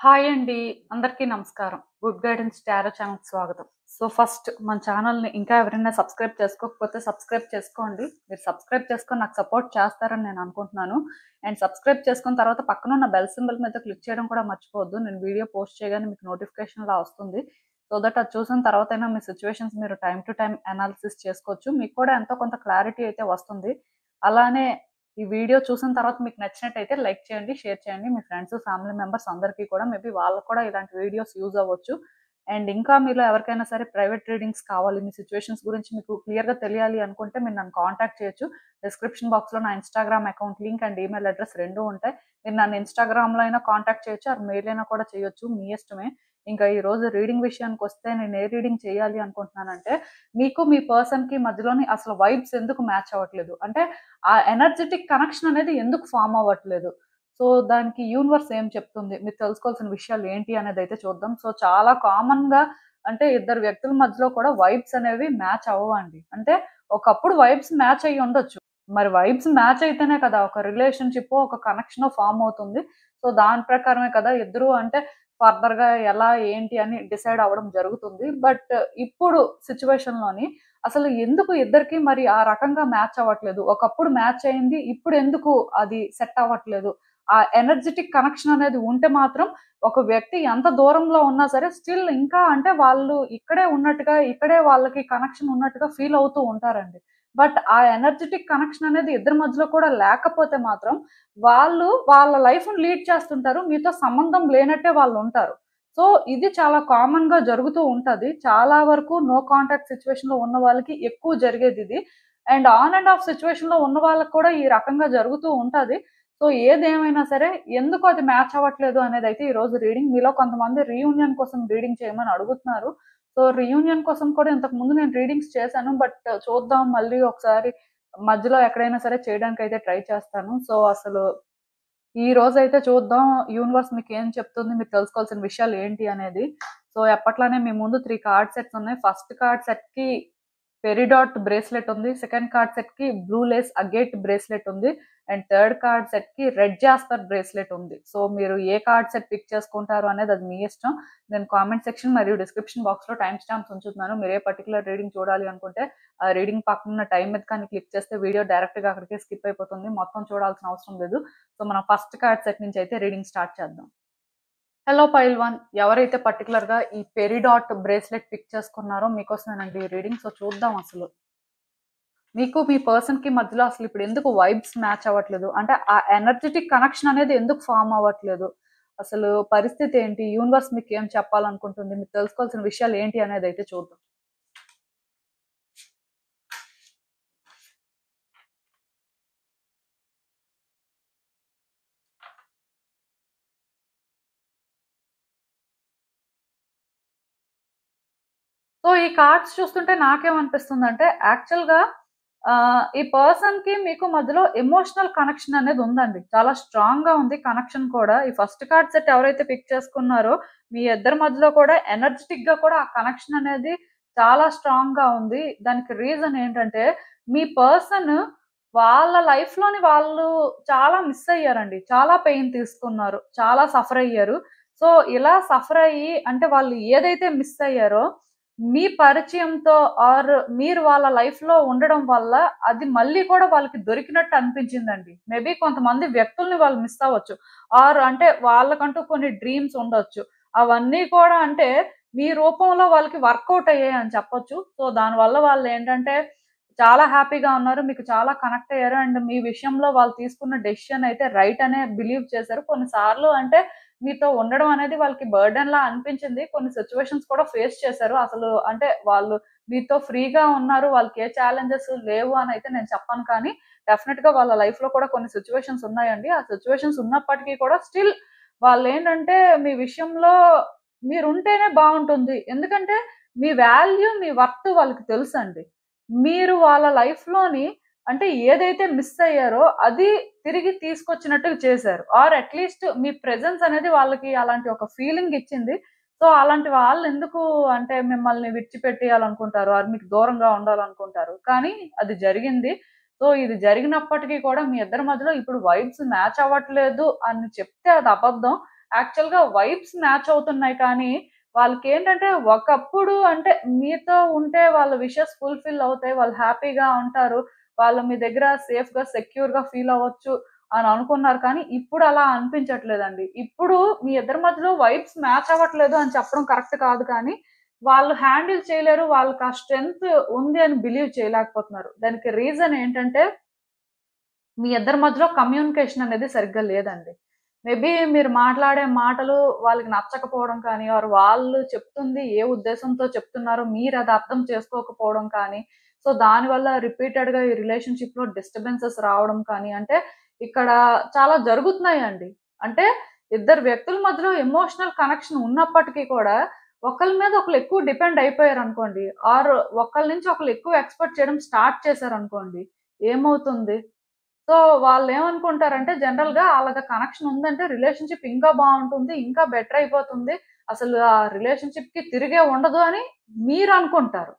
Hi అండి. అందరికీ నమస్కారం. గుడ్ గైడెన్స్ టారో ఛానల్‌కి స్వాగతం. సో, ఫస్ట్ మన ఛానల్‌ని ఇంకా ఎవరైనా సబ్స్క్రైబ్ చేసుకోకపోతే సబ్స్క్రైబ్ చేసుకోండి. మీరు సబ్స్క్రైబ్ చేసుకొని నాకు సపోర్ట్ చేస్తారని నేను అనుకుంటున్నాను. అండ్ సబ్స్క్రైబ్ చేసుకున్న తర్వాత పక్కనున్న బెల్ సింబల్ మీద క్లిక్ చేయడం కూడా మర్చిపోవద్దు. నేను వీడియో పోస్ట్ చేయగానే మీకు నోటిఫికేషన్‌లా వస్తుంది. సో దట్ అది చూసిన తర్వాతైనా మీ సిట్యుయేషన్స్ మీరు టైమ్ టు టైమ్ అనాలిసిస్ చేసుకోవచ్చు. మీకు కూడా ఎంతో కొంత క్లారిటీ అయితే వస్తుంది. అలానే ఈ వీడియో చూసిన తర్వాత మీకు నచ్చినట్టయితే లైక్ చేయండి, షేర్ చేయండి. మీ ఫ్రెండ్స్, ఫ్యామిలీ మెంబర్స్ అందరికీ కూడా మేబీ వాళ్ళకి కూడా ఇలాంటి వీడియోస్ యూజ్ అవ్వచ్చు. అండ్ ఇంకా మీలో ఎవరికైనా సరే ప్రైవేట్ రీడింగ్స్ కావాలి, మీ సిట్యుయేషన్స్ గురించి మీకు క్లియర్‌గా తెలియాలి అనుకుంటే మీరు నన్ను కాంటాక్ట్ చేయొచ్చు. డిస్క్రిప్షన్ బాక్స్‌లో నా Instagram account link and email address 2 ఉంటాయి. మీరు నన్ను ఇన్‌స్టాగ్రామ్‌లో అయినా కాంటాక్ట్ చేయొచ్చు ఆర్ మెయిల్ అయినా కూడా చేయొచ్చు. మీ ఇష్టమే. ఇంకా ఈ రోజు రీడింగ్ విషయానికొస్తే నేను ఏ రీడింగ్ చేయాలి అనుకుంటున్నానంటే, మీకు మీ పర్సన్‌కి మధ్యలోని అసలు వైబ్స్ ఎందుకు మ్యాచ్ అవ్వట్లేదు? అంటే ఆ ఎనర్జిటిక్ కనెక్షన్ అనేది ఎందుకు ఫార్మ్ అవ్వట్లేదు? సో, దానికి యూనివర్స్ ఏం చెప్తుంది? మీరు తెలుసుకోవాల్సిన విషయాలు ఏంటి అనేదైతే చూద్దాం. సో, చాలా కామన్‌గా అంటే ఇద్దరు వ్యక్తుల మధ్యలో కూడా వైబ్స్ అనేవి మ్యాచ్ అవ్వవండి. అంటే ఒకప్పుడు వైబ్స్ మ్యాచ్ అయ్యి ఉండొచ్చు. మరి వైబ్స్ మ్యాచ్ అయితేనే కదా ఒక రిలేషన్‌షిప్పో, ఒక కనెక్షనో ఫార్మ్ అవుతుంది. సో, దాని ప్రకారమే కదా ఇద్దరు అంటే ఫర్దర్‌గా ఎలా, ఏంటి అని డిసైడ్ అవ్వడం జరుగుతుంది. బట్ ఇప్పుడు సిట్యుయేషన్‌లోని అసలు ఎందుకు ఇద్దరికీ మరి ఆ రకంగా మ్యాచ్ అవ్వట్లేదు? ఒకప్పుడు మ్యాచ్ అయింది. ఇప్పుడు ఎందుకు అది సెట్ అవ్వట్లేదు? ఆ ఎనర్జిటిక్ కనెక్షన్ అనేది ఉంటే మాత్రం ఒక వ్యక్తి ఎంత దూరంలో ఉన్నా సరే స్టిల్ ఇంకా అంటే వాళ్ళు ఇక్కడే ఉన్నట్టుగా, ఇక్కడే వాళ్ళకి కనెక్షన్ ఉన్నట్టుగా ఫీల్ అవుతూ ఉంటారండి. బట్ ఆ ఎనర్జిటిక్ కనెక్షన్ అనేది ఇద్దరి మధ్యలో కూడా లేకపోతే మాత్రం వాళ్ళు వాళ్ళ లైఫ్‌ని లీడ్ చేస్తుంటారు. మీతో సంబంధం లేనట్టే వాళ్ళుంటారు. సో, ఇది చాలా కామన్‌గా జరుగుతూ ఉంటది. చాలా వరకు నో కాంటాక్ట్ సిట్యుయేషన్‌లో ఉన్న వాళ్ళకి ఎక్కువ జరిగేదిది. అండ్ ఆన్ అండ్ ఆఫ్ సిట్యుయేషన్‌లో ఉన్న వాళ్ళకి కూడా ఈ రకంగా జరుగుతూ ఉంటది. సో, ఏదేమైనా సరే ఎందుకు అది మ్యాచ్ అవ్వట్లేదు అనేదైతే ఈరోజు రీడింగ్. మీలో కొంతమంది రీయూనియన్ కోసం రీడింగ్ చేయమని అడుగుతున్నారు. సో, రీయూనియన్ కోసం కూడా ఇంతకుముందు నేను రీడింగ్స్ చేశాను. బట్ చూద్దాం మళ్ళీ ఒకసారి మధ్యలో ఎక్కడైనా సరే చేయడానికైతే ట్రై చేస్తాను. సో, అసలు ఈ రోజైతే చూద్దాం యూనివర్స్ మీకేం చెప్తుంది, మీరు తెలుసుకోవాల్సిన విషయాలు ఏంటి అనేది. సో, ఎప్పట్లానే మీ ముందు 3 కార్డ్ సెట్స్ ఉన్నాయి. ఫస్ట్ కార్డ్ సెట్‌కి పెరిడాట్ బ్రేస్లెట్ ఉంది. సెకండ్ కార్డ్ సెట్‌కి బ్లూ లేస్ అగేట్ బ్రేస్లెట్ ఉంది. అండ్ థర్డ్ కార్డ్ సెట్‌కి రెడ్ జాస్పర్ బ్రేస్లెట్ ఉంది. సో, మీరు ఏ కార్డ్ సెట్ పిక్ చేసుకుంటారు అనేది అది మీ ఇష్టం. నేను కామెంట్ సెక్షన్ మరియు డిస్క్రిప్షన్ బాక్స్‌లో టైమ్ స్టాంప్స్ ఉంచుతున్నాను. మీరు ఏ పర్టిక్యులర్ రీడింగ్ చూడాలి అనుకుంటే ఆ రీడింగ్ పక్కనున్న టైమ్ మీద కానీ క్లిక్ చేస్తే వీడియో డైరెక్ట్‌గా అక్కడికే స్కిప్ అయిపోతుంది. మొత్తం చూడాల్సిన అవసరం లేదు. సో, మనం ఫస్ట్ కార్డ్ సెట్ నుంచి అయితే రీడింగ్ స్టార్ట్ చేద్దాం. హలో పైల్ 1 ఎవరైతే పర్టిక్యులర్‌గా ఈ పెరిడాట్ బ్రేస్లెట్ పిక్ చేసుకున్నారో మీకోసమేనండి ఈ రీడింగ్. సో, చూద్దాం అసలు. మీకు మీ పర్సన్‌కి మధ్యలో అసలు ఇప్పుడు ఎందుకు వైబ్స్ మ్యాచ్ అవ్వట్లేదు? అంటే ఆ ఎనర్జిటిక్ కనెక్షన్ అనేది ఎందుకు ఫార్మ్ అవ్వట్లేదు? అసలు పరిస్థితి ఏంటి? యూనివర్స్ మీకేం చెప్పాలనుకుంటుంది? మీరు తెలుసుకోవాల్సిన విషయాలు ఏంటి అనేదైతే చూద్దాం. సో, ఈ కార్డ్స్ చూస్తుంటే నాకేమనిపిస్తుందంటే యాక్చువల్‌గా ఈ పర్సన్‌కి మీకు మధ్యలో ఎమోషనల్ కనెక్షన్ అనేది ఉందండి. చాలా స్ట్రాంగ్‌గా ఉంది కనెక్షన్ కూడా. ఈ ఫస్ట్ కార్డ్ సెట్ ఎవరైతే పిక్ చేసుకున్నారో మీ ఇద్దరి మధ్యలో కూడా ఎనర్జిటిక్‌గా కూడా ఆ కనెక్షన్ అనేది చాలా స్ట్రాంగ్‌గా ఉంది. దానికి రీజన్ ఏంటంటే మీ పర్సన్ వాళ్ళ లైఫ్‌లోని వాళ్ళు చాలా మిస్ అయ్యారండి. చాలా పెయిన్ తీసుకున్నారు. చాలా సఫర్ అయ్యారు. సో, ఇలా సఫర్ అయ్యి అంటే వాళ్ళు ఏదైతే మిస్ అయ్యారో మీ పరిచయంతో ఆర్ మీరు వాళ్ళ లైఫ్‌లో ఉండడం వల్ల అది మళ్ళీ కూడా వాళ్ళకి దొరికినట్టు అనిపించిందండి. మేబీ కొంతమంది వ్యక్తుల్ని వాళ్ళు మిస్ అవ్వచ్చు. ఆర్ అంటే వాళ్ళకంటూ కొన్ని డ్రీమ్స్ ఉండొచ్చు. అవన్నీ కూడా అంటే మీ రూపంలో వాళ్ళకి వర్కౌట్ అయ్యాయని చెప్పొచ్చు. సో, దానివల్ల వాళ్ళేంటంటే చాలా హ్యాపీగా ఉన్నారు. మీకు చాలా కనెక్ట్ అయ్యారు. అండ్ మీ విషయంలో వాళ్ళు తీసుకున్న డెసిషన్ అయితే రైట్ అనే బిలీవ్ చేశారు. కొన్ని సార్లు అంటే మీతో ఉండడం అనేది వాళ్ళకి బర్డెన్‌లా అనిపించింది. కొన్ని సిట్యుయేషన్స్ కూడా ఫేస్ చేశారు. అసలు అంటే వాళ్ళు మీతో ఫ్రీగా ఉన్నారు. వాళ్ళకి ఏ ఛాలెంజెస్ లేవు అనైతే నేను చెప్పను కానీ, డెఫినిట్‌గా వాళ్ళ లైఫ్‌లో కూడా కొన్ని సిట్యుయేషన్స్ ఉన్నాయండి. ఆ సిట్యుయేషన్స్ ఉన్నప్పటికీ కూడా స్టిల్ వాళ్ళేంటంటే మీ విషయంలో మీరుంటేనే బావుంటుంది. ఎందుకంటే మీ వాల్యూ, మీ వర్త్ వాళ్ళకి తెలుసండి. మీరు వాళ్ళ లైఫ్‌లోని అంటే ఏదైతే మిస్ అయ్యారో అది తిరిగి తీసుకొచ్చినట్టుగా చేశారు. ఆర్ అట్‌లీస్ట్ మీ ప్రెజెన్స్ అనేది వాళ్ళకి అలాంటి ఒక ఫీలింగ్ ఇచ్చింది. సో, అలాంటి వాళ్ళెందుకు అంటే మిమ్మల్ని విడిచిపెట్టేయాలనుకుంటారు. ఆర్ మీకు దూరంగా ఉండాలనుకుంటారు. కానీ అది జరిగింది. సో, ఇది జరిగినప్పటికీ కూడా మీ ఇద్దరి మధ్యలో ఇప్పుడు వైబ్స్ మ్యాచ్ అవ్వట్లేదు అని చెప్తే అది అబద్ధం. యాక్చువల్ గా వైబ్స్ మ్యాచ్ అవుతున్నాయి కానీ వాళ్ళకి ఏంటంటే ఒకప్పుడు అంటే మీతో ఉంటే వాళ్ళ విషెస్ ఫుల్ఫిల్ అవుతాయి, వాళ్ళు హ్యాపీగా ఉంటారు, వాళ్ళు మీ దగ్గర సేఫ్ గా సెక్యూర్ గా ఫీల్ అవ్వచ్చు అని అనుకున్నారు. కానీ ఇప్పుడు అలా అనిపించట్లేదండి. ఇప్పుడు మీ ఇద్దరి మధ్యలో వైబ్స్ మ్యాచ్ అవ్వట్లేదు అని చెప్పడం కరెక్ట్ కాదు కానీ వాళ్ళు హ్యాండిల్ చేయలేరు, వాళ్ళకి ఆ స్ట్రెంగ్త్ ఉంది అని బిలీవ్ చేయలేకపోతున్నారు. దానికి రీజన్ ఏంటంటే మీ ఇద్దరి మధ్యలో కమ్యూనికేషన్ అనేది సరిగ్గా లేదండి. మేబీ మీరు మాట్లాడే మాటలు వాళ్ళకి నచ్చకపోవడం కానీ, ఆర్ వాళ్ళు చెప్తుంది ఏ ఉద్దేశంతో చెప్తున్నారో మీరది అర్థం చేసుకోకపోవడం కానీ, సో దానివల్ల రిపీటెడ్‌గా ఈ రిలేషన్‌షిప్‌లో డిస్టర్బెన్సెస్ రావడం కానీ, అంటే ఇక్కడ చాలా జరుగుతున్నాయండి. అంటే ఇద్దరు వ్యక్తుల మధ్యలో ఎమోషనల్ కనెక్షన్ ఉన్నప్పటికీ కూడా ఒకళ్ళ మీద ఒకళ్ళు ఎక్కువ డిపెండ్ అయిపోయారనుకోండి, ఆర్ ఒకళ్ళ నుంచి ఒకళ్ళు ఎక్కువ ఎక్స్‌పెక్ట్ చేయడం స్టార్ట్ చేశారనుకోండి, ఏమవుతుంది? సో, వాళ్ళేమనుకుంటారంటే జనరల్‌గా ఆళ్ళకి కనెక్షన్ ఉందంటే రిలేషన్‌షిప్ ఇంకా బావుంటుంది, ఇంకా బెటర్ అయిపోతుంది, అసలు ఆ రిలేషన్‌షిప్‌కి తిరిగే ఉండదు అని మీరనుకుంటారు.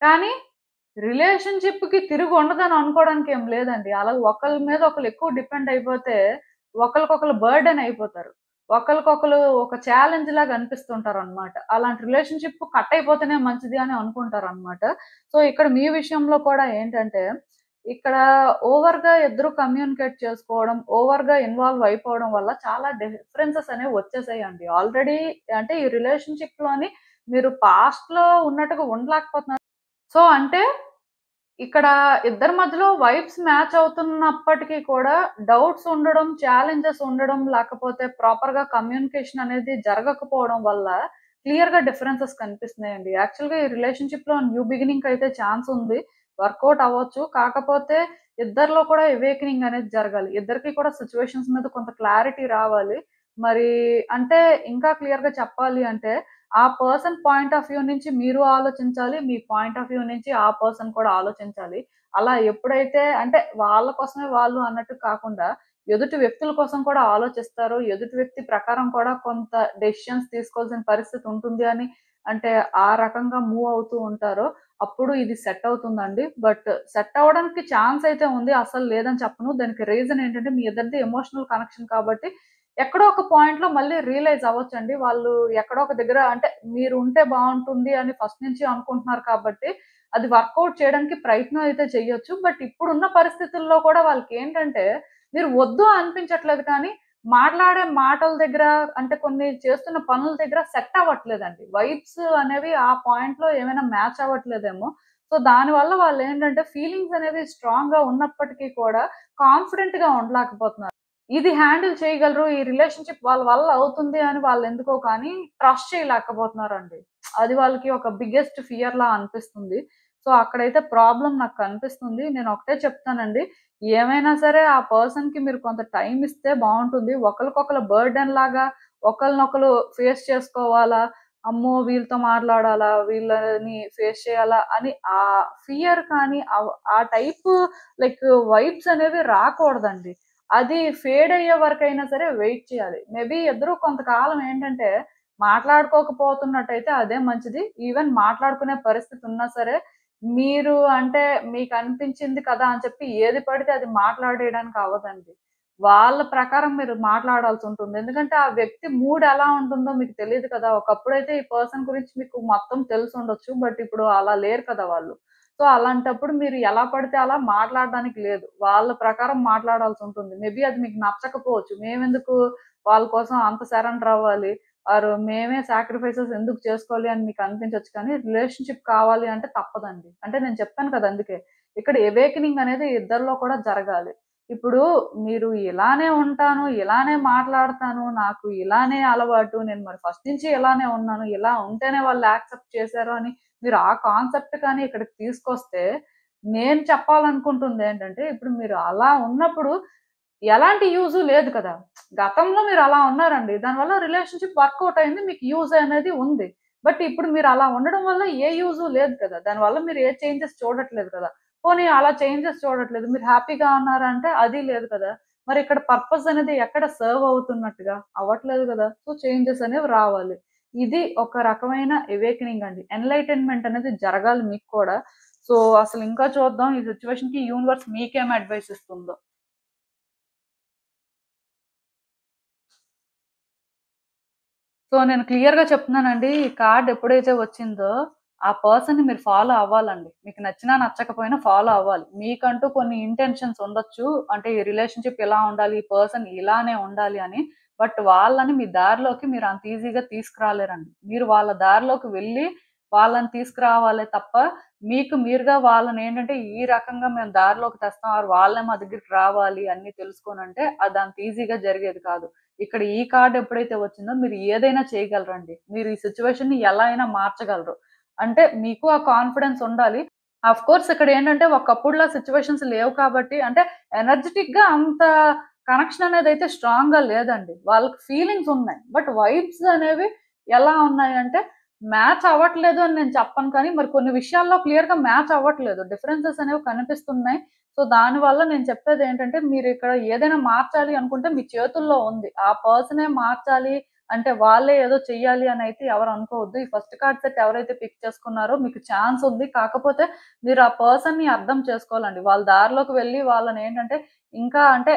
కానీ రిలేషన్‌షిప్‌కి తిరిగి ఉండదని అనుకోవడానికి ఏం లేదండి. అలా ఒకళ్ళ మీద ఒకళ్ళు ఎక్కువ డిపెండ్ అయిపోతే ఒకళ్ళకొకళ్ళు బర్డెన్ అయిపోతారు. ఒకళ్ళకొకళ్ళు ఒక ఛాలెంజ్ లాగా అనిపిస్తుంటారనమాట. అలాంటి రిలేషన్‌షిప్ కట్ అయిపోతేనే మంచిది అని అనుకుంటారనమాట. సో, ఇక్కడ మీ విషయంలో కూడా ఏంటంటే ఇక్కడ ఓవర్‌గా ఇద్దరు కమ్యూనికేట్ చేసుకోవడం, ఓవర్‌గా ఇన్వాల్వ్ అయిపోవడం వల్ల చాలా డిఫరెన్సెస్ అనేవి వచ్చేసాయండి. ఆల్రెడీ అంటే ఈ రిలేషన్‌షిప్‌లోని మీరు పాస్ట్‌లో ఉన్నట్టుగా ఉండలేకపోతున్నారు. సో, అంటే ఇక్కడ ఇద్దరి మధ్యలో వైబ్స్ మ్యాచ్ అవుతున్నప్పటికీ కూడా డౌట్స్ ఉండడం, ఛాలెంజెస్ ఉండడం, లేకపోతే ప్రాపర్‌గా కమ్యూనికేషన్ అనేది జరగకపోవడం వల్ల క్లియర్‌గా డిఫరెన్సెస్ కనిపిస్తున్నాయండి. యాక్చువల్‌గా ఈ రిలేషన్‌షిప్‌లో న్యూ బిగినింగ్‌కయితే ఛాన్స్ ఉంది. వర్కౌట్ అవ్వచ్చు. కాకపోతే ఇద్దరిలో కూడా అవేకెనింగ్ అనేది జరగాలి. ఇద్దరికీ కూడా సిట్యుయేషన్స్ మీద కొంత క్లారిటీ రావాలి. మరి అంటే ఇంకా క్లియర్‌గా చెప్పాలి అంటే ఆ పర్సన్ పాయింట్ ఆఫ్ వ్యూ నుంచి మీరు ఆలోచించాలి. మీ పాయింట్ ఆఫ్ వ్యూ నుంచి ఆ పర్సన్ కూడా ఆలోచించాలి. అలా ఎప్పుడైతే అంటే వాళ్ళ కోసమే వాళ్ళు అన్నట్టు కాకుండా, ఎదుటి వ్యక్తుల కోసం కూడా ఆలోచిస్తారో, ఎదుటి వ్యక్తి ప్రకారం కూడా కొంత డెసిషన్స్ తీసుకోవాల్సిన పరిస్థితి ఉంటుంది అని అంటే ఆ రకంగా మూవ్ అవుతూ ఉంటారో, అప్పుడు ఇది సెట్ అవుతుందండి. బట్ సెట్ అవ్వడానికి ఛాన్స్ అయితే ఉంది. అసలు లేదని చెప్పను. దానికి రీజన్ ఏంటంటే మీ ఇద్దరిది ఎమోషనల్ కనెక్షన్ కాబట్టి ఎక్కడో ఒక పాయింట్‌లో మళ్ళీ రియలైజ్ అవ్వొచ్చండి. వాళ్ళు ఎక్కడో ఒక దగ్గర అంటే మీరు ఉంటే బావుంటుంది అని ఫస్ట్ నుంచి అనుకుంటున్నారు కాబట్టి, అది వర్కౌట్ చేయడానికి ప్రయత్నం అయితే చెయ్యొచ్చు. బట్ ఇప్పుడున్న పరిస్థితుల్లో కూడా వాళ్ళకేంటంటే, మీరు వద్దు అనిపించట్లేదు కానీ, మాట్లాడే మాటల దగ్గర అంటే కొన్ని చేస్తున్న పనుల దగ్గర సెట్ అవ్వట్లేదండి. వైబ్స్ అనేవి ఆ పాయింట్‌లో ఏమైనా మ్యాచ్ అవ్వట్లేదేమో. సో, దానివల్ల వాళ్ళేంటంటే ఫీలింగ్స్ అనేవి స్ట్రాంగ్‌గా ఉన్నప్పటికీ కూడా కాన్ఫిడెంట్‌గా ఉండలేకపోతున్నారు. ఇది హ్యాండిల్ చేయగలరు. ఈ రిలేషన్‌షిప్ వాళ్ళ వల్ల అవుతుంది అని వాళ్ళెందుకో కానీ ట్రస్ట్ చేయలేకపోతున్నారండి. అది వాళ్ళకి ఒక బిగ్గెస్ట్ ఫియర్‌లా అనిపిస్తుంది. సో, అక్కడైతే ప్రాబ్లమ్ నాకు కనిపిస్తుంది. నేనొకటే చెప్తానండి. ఏమైనా సరే ఆ పర్సన్‌కి మీరు కొంత టైమ్ ఇస్తే బావుంటుంది. ఒకళ్ళకొకళ్ళు బర్డెన్ లాగా ఒకళ్ళనొకళ్ళు ఫేస్ చేసుకోవాలా, అమ్మో! వీళ్ళతో మాట్లాడాలా, వీళ్ళని ఫేస్ చేయాలా అని ఆ ఫియర్ కానీ ఆ టైపు లైక్ వైబ్స్ అనేవి రాకూడదండి. అది ఫేడ్ అయ్యే వరకైనా సరే వెయిట్ చేయాలి. మేబీ ఇద్దరు కొంతకాలం ఏంటంటే మాట్లాడుకోకపోతున్నట్టయితే అదే మంచిది. ఈవెన్ మాట్లాడుకునే పరిస్థితి ఉన్నా సరే, మీరు అంటే మీకనిపించింది కదా అని చెప్పి ఏది పడితే అది మాట్లాడేయడానికి అవ్వదండి. వాళ్ళ ప్రకారం మీరు మాట్లాడాల్సుంటుంది. ఎందుకంటే ఆ వ్యక్తి మూడ్ ఎలా ఉంటుందో మీకు తెలీదు కదా! ఒకప్పుడైతే ఈ పర్సన్ గురించి మీకు మొత్తం తెలిసుండొచ్చు. బట్ ఇప్పుడు అలా లేరు కదా వాళ్ళు. సో, అలాంటప్పుడు మీరు ఎలా పడితే అలా మాట్లాడడానికి లేదు. వాళ్ళ ప్రకారం మాట్లాడాల్సుంటుంది. మేబీ అది మీకు నచ్చకపోవచ్చు. మేమెందుకు వాళ్ళ కోసం అంత సరెండర్ అవ్వాలి? ఆర్ మేమే సాక్రిఫైసెస్ ఎందుకు చేసుకోవాలి అని మీకు అనిపించొచ్చు కానీ, రిలేషన్‌షిప్ కావాలి అంటే తప్పదండి. అంటే నేను చెప్పాను కదా! అందుకే. ఇక్కడ అవేకెనింగ్ అనేది ఇద్దరిలో కూడా జరగాలి. ఇప్పుడు మీరు ఇలానే ఉంటాను, ఇలానే మాట్లాడతాను, నాకు ఇలానే అలవాటు, నేను మరి ఫస్ట్ నుంచి ఇలానే ఉన్నాను, ఇలా ఉంటేనే వాళ్ళు యాక్సెప్ట్ చేశారు అని మీరు ఆ కాన్సెప్ట్ కానీ ఇక్కడికి తీసుకొస్తే, నేను చెప్పాలనుకుంటుందేంటంటే, ఇప్పుడు మీరు అలా ఉన్నప్పుడు ఎలాంటి యూజు లేదు కదా! గతంలో మీరు అలా ఉన్నారండి. దానివల్ల రిలేషన్‌షిప్ వర్కౌట్ అయింది. మీకు యూజ్ అనేది ఉంది. బట్ ఇప్పుడు మీరు అలా ఉండడం వల్ల ఏ యూజు లేదు కదా! దానివల్ల మీరు ఏ చేంజెస్ చూడట్లేదు కదా! పోనీ అలా చేంజెస్ చూడట్లేదు. మీరు హ్యాపీగా ఉన్నారా అంటే అది లేదు కదా! మరి ఇక్కడ పర్పస్ అనేది ఎక్కడ సర్వ్ అవుతున్నట్టుగా? అవ్వట్లేదు కదా! సో, చేంజెస్ అనేవి రావాలి. ఇది ఒక రకమైన అవేకెనింగ్ అండి. ఎన్‌లైటన్‌మెంట్ అనేది జరగాలి మీకు కూడా. సో, అసలు ఇంకా చూద్దాం ఈ సిట్యుయేషన్‌కి యూనివర్స్ మీకేం అడ్వైస్ ఇస్తుందో. సో నేను క్లియర్‌గా చెప్తున్నానండి. ఈ కార్డ్ ఎప్పుడైతే వచ్చిందో, ఆ పర్సన్‌ని మీరు ఫాలో అవ్వాలండి. మీకు నచ్చినా, నచ్చకపోయినా ఫాలో అవ్వాలి. మీకంటూ కొన్ని ఇంటెన్షన్స్ ఉండొచ్చు. అంటే ఈ రిలేషన్‌షిప్ ఇలా ఉండాలి, ఈ పర్సన్ ఇలానే ఉండాలి అని. బట్ వాళ్ళని మీ దారిలోకి మీరు అంత ఈజీగా తీసుకురాలేరండి. మీరు వాళ్ళ దారిలోకి వెళ్ళి వాళ్ళని తీసుకురావాలే తప్ప, మీకు మీరుగా వాళ్ళనేంటంటే ఈ రకంగా మేము దారిలోకి తెస్తాం, ఆర్ వాళ్ళే మా దగ్గరికి రావాలి అన్నీ తెలుసుకోనంటే అదంత ఈజీగా జరిగేది కాదు. ఇక్కడ ఈ కార్డ్ ఎప్పుడైతే వచ్చిందో మీరు ఏదైనా చేయగలరండి. మీరు ఈ సిట్యుయేషన్‌ని ఎలా అయినా మార్చగలరు. అంటే మీకు ఆ కాన్ఫిడెన్స్ ఉండాలి. ఆఫ్‌కోర్స్ ఇక్కడేంటంటే ఒకప్పుడులా సిట్యుయేషన్స్ లేవు కాబట్టి అంటే ఎనర్జిటిక్‌గా అంత కనెక్షన్ అనేదైతే స్ట్రాంగ్‌గా లేదండి. వాళ్ళకి ఫీలింగ్స్ ఉన్నాయి. బట్ వైబ్స్ అనేవి ఎలా ఉన్నాయంటే మ్యాచ్ అవ్వట్లేదు అని నేను చెప్పను కానీ మరి కొన్ని విషయాల్లో క్లియర్‌గా మ్యాచ్ అవ్వట్లేదు. డిఫరెన్సెస్ అనేవి కనిపిస్తున్నాయి. సో, దానివల్ల నేను చెప్పేదేంటంటే, మీరిక్కడ ఏదైనా మార్చాలి అనుకుంటే మీ చేతుల్లో ఉంది. ఆ పర్సనే మార్చాలి అంటే, వాళ్ళే ఏదో చెయ్యాలి అనైతే ఎవరు అనుకోవద్దు. ఈ ఫస్ట్ కార్డ్ సెట్ ఎవరైతే పిక్ చేసుకున్నారో మీకు ఛాన్స్ ఉంది. కాకపోతే మీరు ఆ పర్సన్‌ని అర్థం చేసుకోవాలండి. వాళ్ళ దారిలోకి వెళ్లి వాళ్ళనేంటంటే, ఇంకా అంటే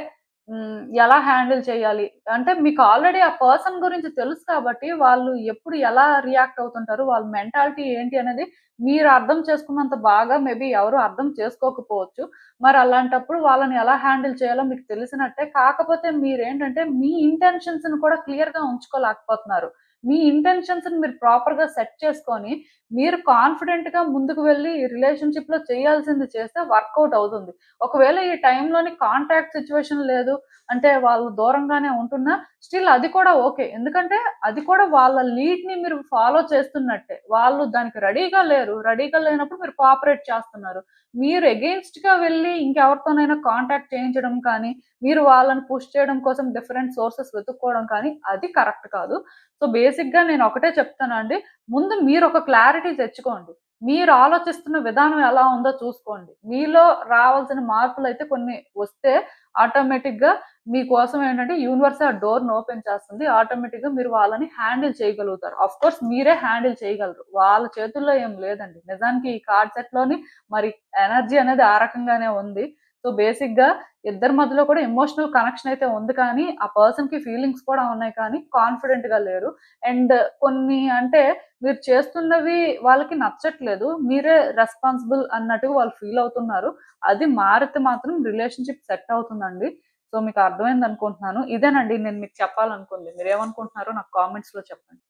ఎలా హ్యాండిల్ చేయాలి? అంటే మీకు ఆల్రెడీ ఆ పర్సన్ గురించి తెలుసు కాబట్టి, వాళ్ళు ఎప్పుడు ఎలా రియాక్ట్ అవుతుంటారు, వాళ్ళ మెంటాలిటీ ఏంటి అనేది మీరు అర్థం చేసుకున్నంత బాగా మేబీ ఎవరు అర్థం చేసుకోకపోవచ్చు. మరి అలాంటప్పుడు వాళ్ళని ఎలా హ్యాండిల్ చేయాలో మీకు తెలిసినట్టే. కాకపోతే మీరేంటంటే మీ ఇంటెన్షన్స్‌ని కూడా క్లియర్‌గా ఉంచుకోలేకపోతున్నారు. మీ ఇంటెన్షన్స్‌ని మీరు ప్రాపర్‌గా సెట్ చేసుకొని, మీరు కాన్ఫిడెంట్‌గా ముందుకు వెళ్లి రిలేషన్‌షిప్‌లో చేయాల్సింది చేస్తే వర్కౌట్ అవుతుంది. ఒకవేళ ఈ టైంలోని కాంటాక్ట్ సిట్యుయేషన్ లేదు. అంటే వాళ్ళు దూరంగానే ఉంటున్నా స్టిల్ అది కూడా ఓకే. ఎందుకంటే అది కూడా వాళ్ళ లీడ్‌ని మీరు ఫాలో చేస్తున్నట్టే. వాళ్ళు దానికి రెడీగా లేరు. రెడీగా లేనప్పుడు మీరు కోఆపరేట్ చేస్తున్నారు. మీరు ఎగెయిన్స్ట్‌గా వెళ్లి ఇంకెవరితోనైనా కాంటాక్ట్ చేయించడం కానీ, మీరు వాళ్ళని పుష్ చేయడం కోసం డిఫరెంట్ సోర్సెస్ వెతుక్కోవడం కానీ అది కరెక్ట్ కాదు. సో, బేసిక్‌గా నేను ఒకటే చెప్తానండి. ముందు మీరొక క్లారిటీ తెచ్చుకోండి. మీరు ఆలోచిస్తున్న విధానం ఎలా ఉందో చూసుకోండి. మీలో రావాల్సిన మార్పులైతే కొన్ని వస్తే ఆటోమేటిక్‌గా మీకోసం ఏంటంటే యూనివర్సే ఆ డోర్‌ని ఓపెన్ చేస్తుంది. ఆటోమేటిక్‌గా మీరు వాళ్ళని హ్యాండిల్ చేయగలుగుతారు. ఆఫ్‌కోర్స్ మీరే హ్యాండిల్ చేయగలరు. వాళ్ళ చేతుల్లో ఏం లేదండి. నిజానికి ఈ కార్డ్ సెట్‌లోని మరి ఎనర్జీ అనేది ఆ రకంగానే ఉంది. సో, బేసిక్‌గా ఇద్దరి మధ్యలో కూడా ఎమోషనల్ కనెక్షన్ అయితే ఉంది కానీ, ఆ పర్సన్‌కి ఫీలింగ్స్ కూడా ఉన్నాయి కానీ కాన్ఫిడెంట్‌గా లేరు. అండ్ కొన్ని అంటే మీరు చేస్తున్నవి వాళ్ళకి నచ్చట్లేదు. మీరే రెస్పాన్సిబుల్ అన్నట్టుగా వాళ్ళు ఫీల్ అవుతున్నారు. అది మారితే మాత్రం రిలేషన్‌షిప్ సెట్ అవుతుందండి. సో, మీకు అర్థమైందనుకుంటున్నాను. ఇదేనండి నేను మీకు చెప్పాలనుకుంది. మీరేమనుకుంటున్నారో నాకు కామెంట్స్‌లో చెప్పండి.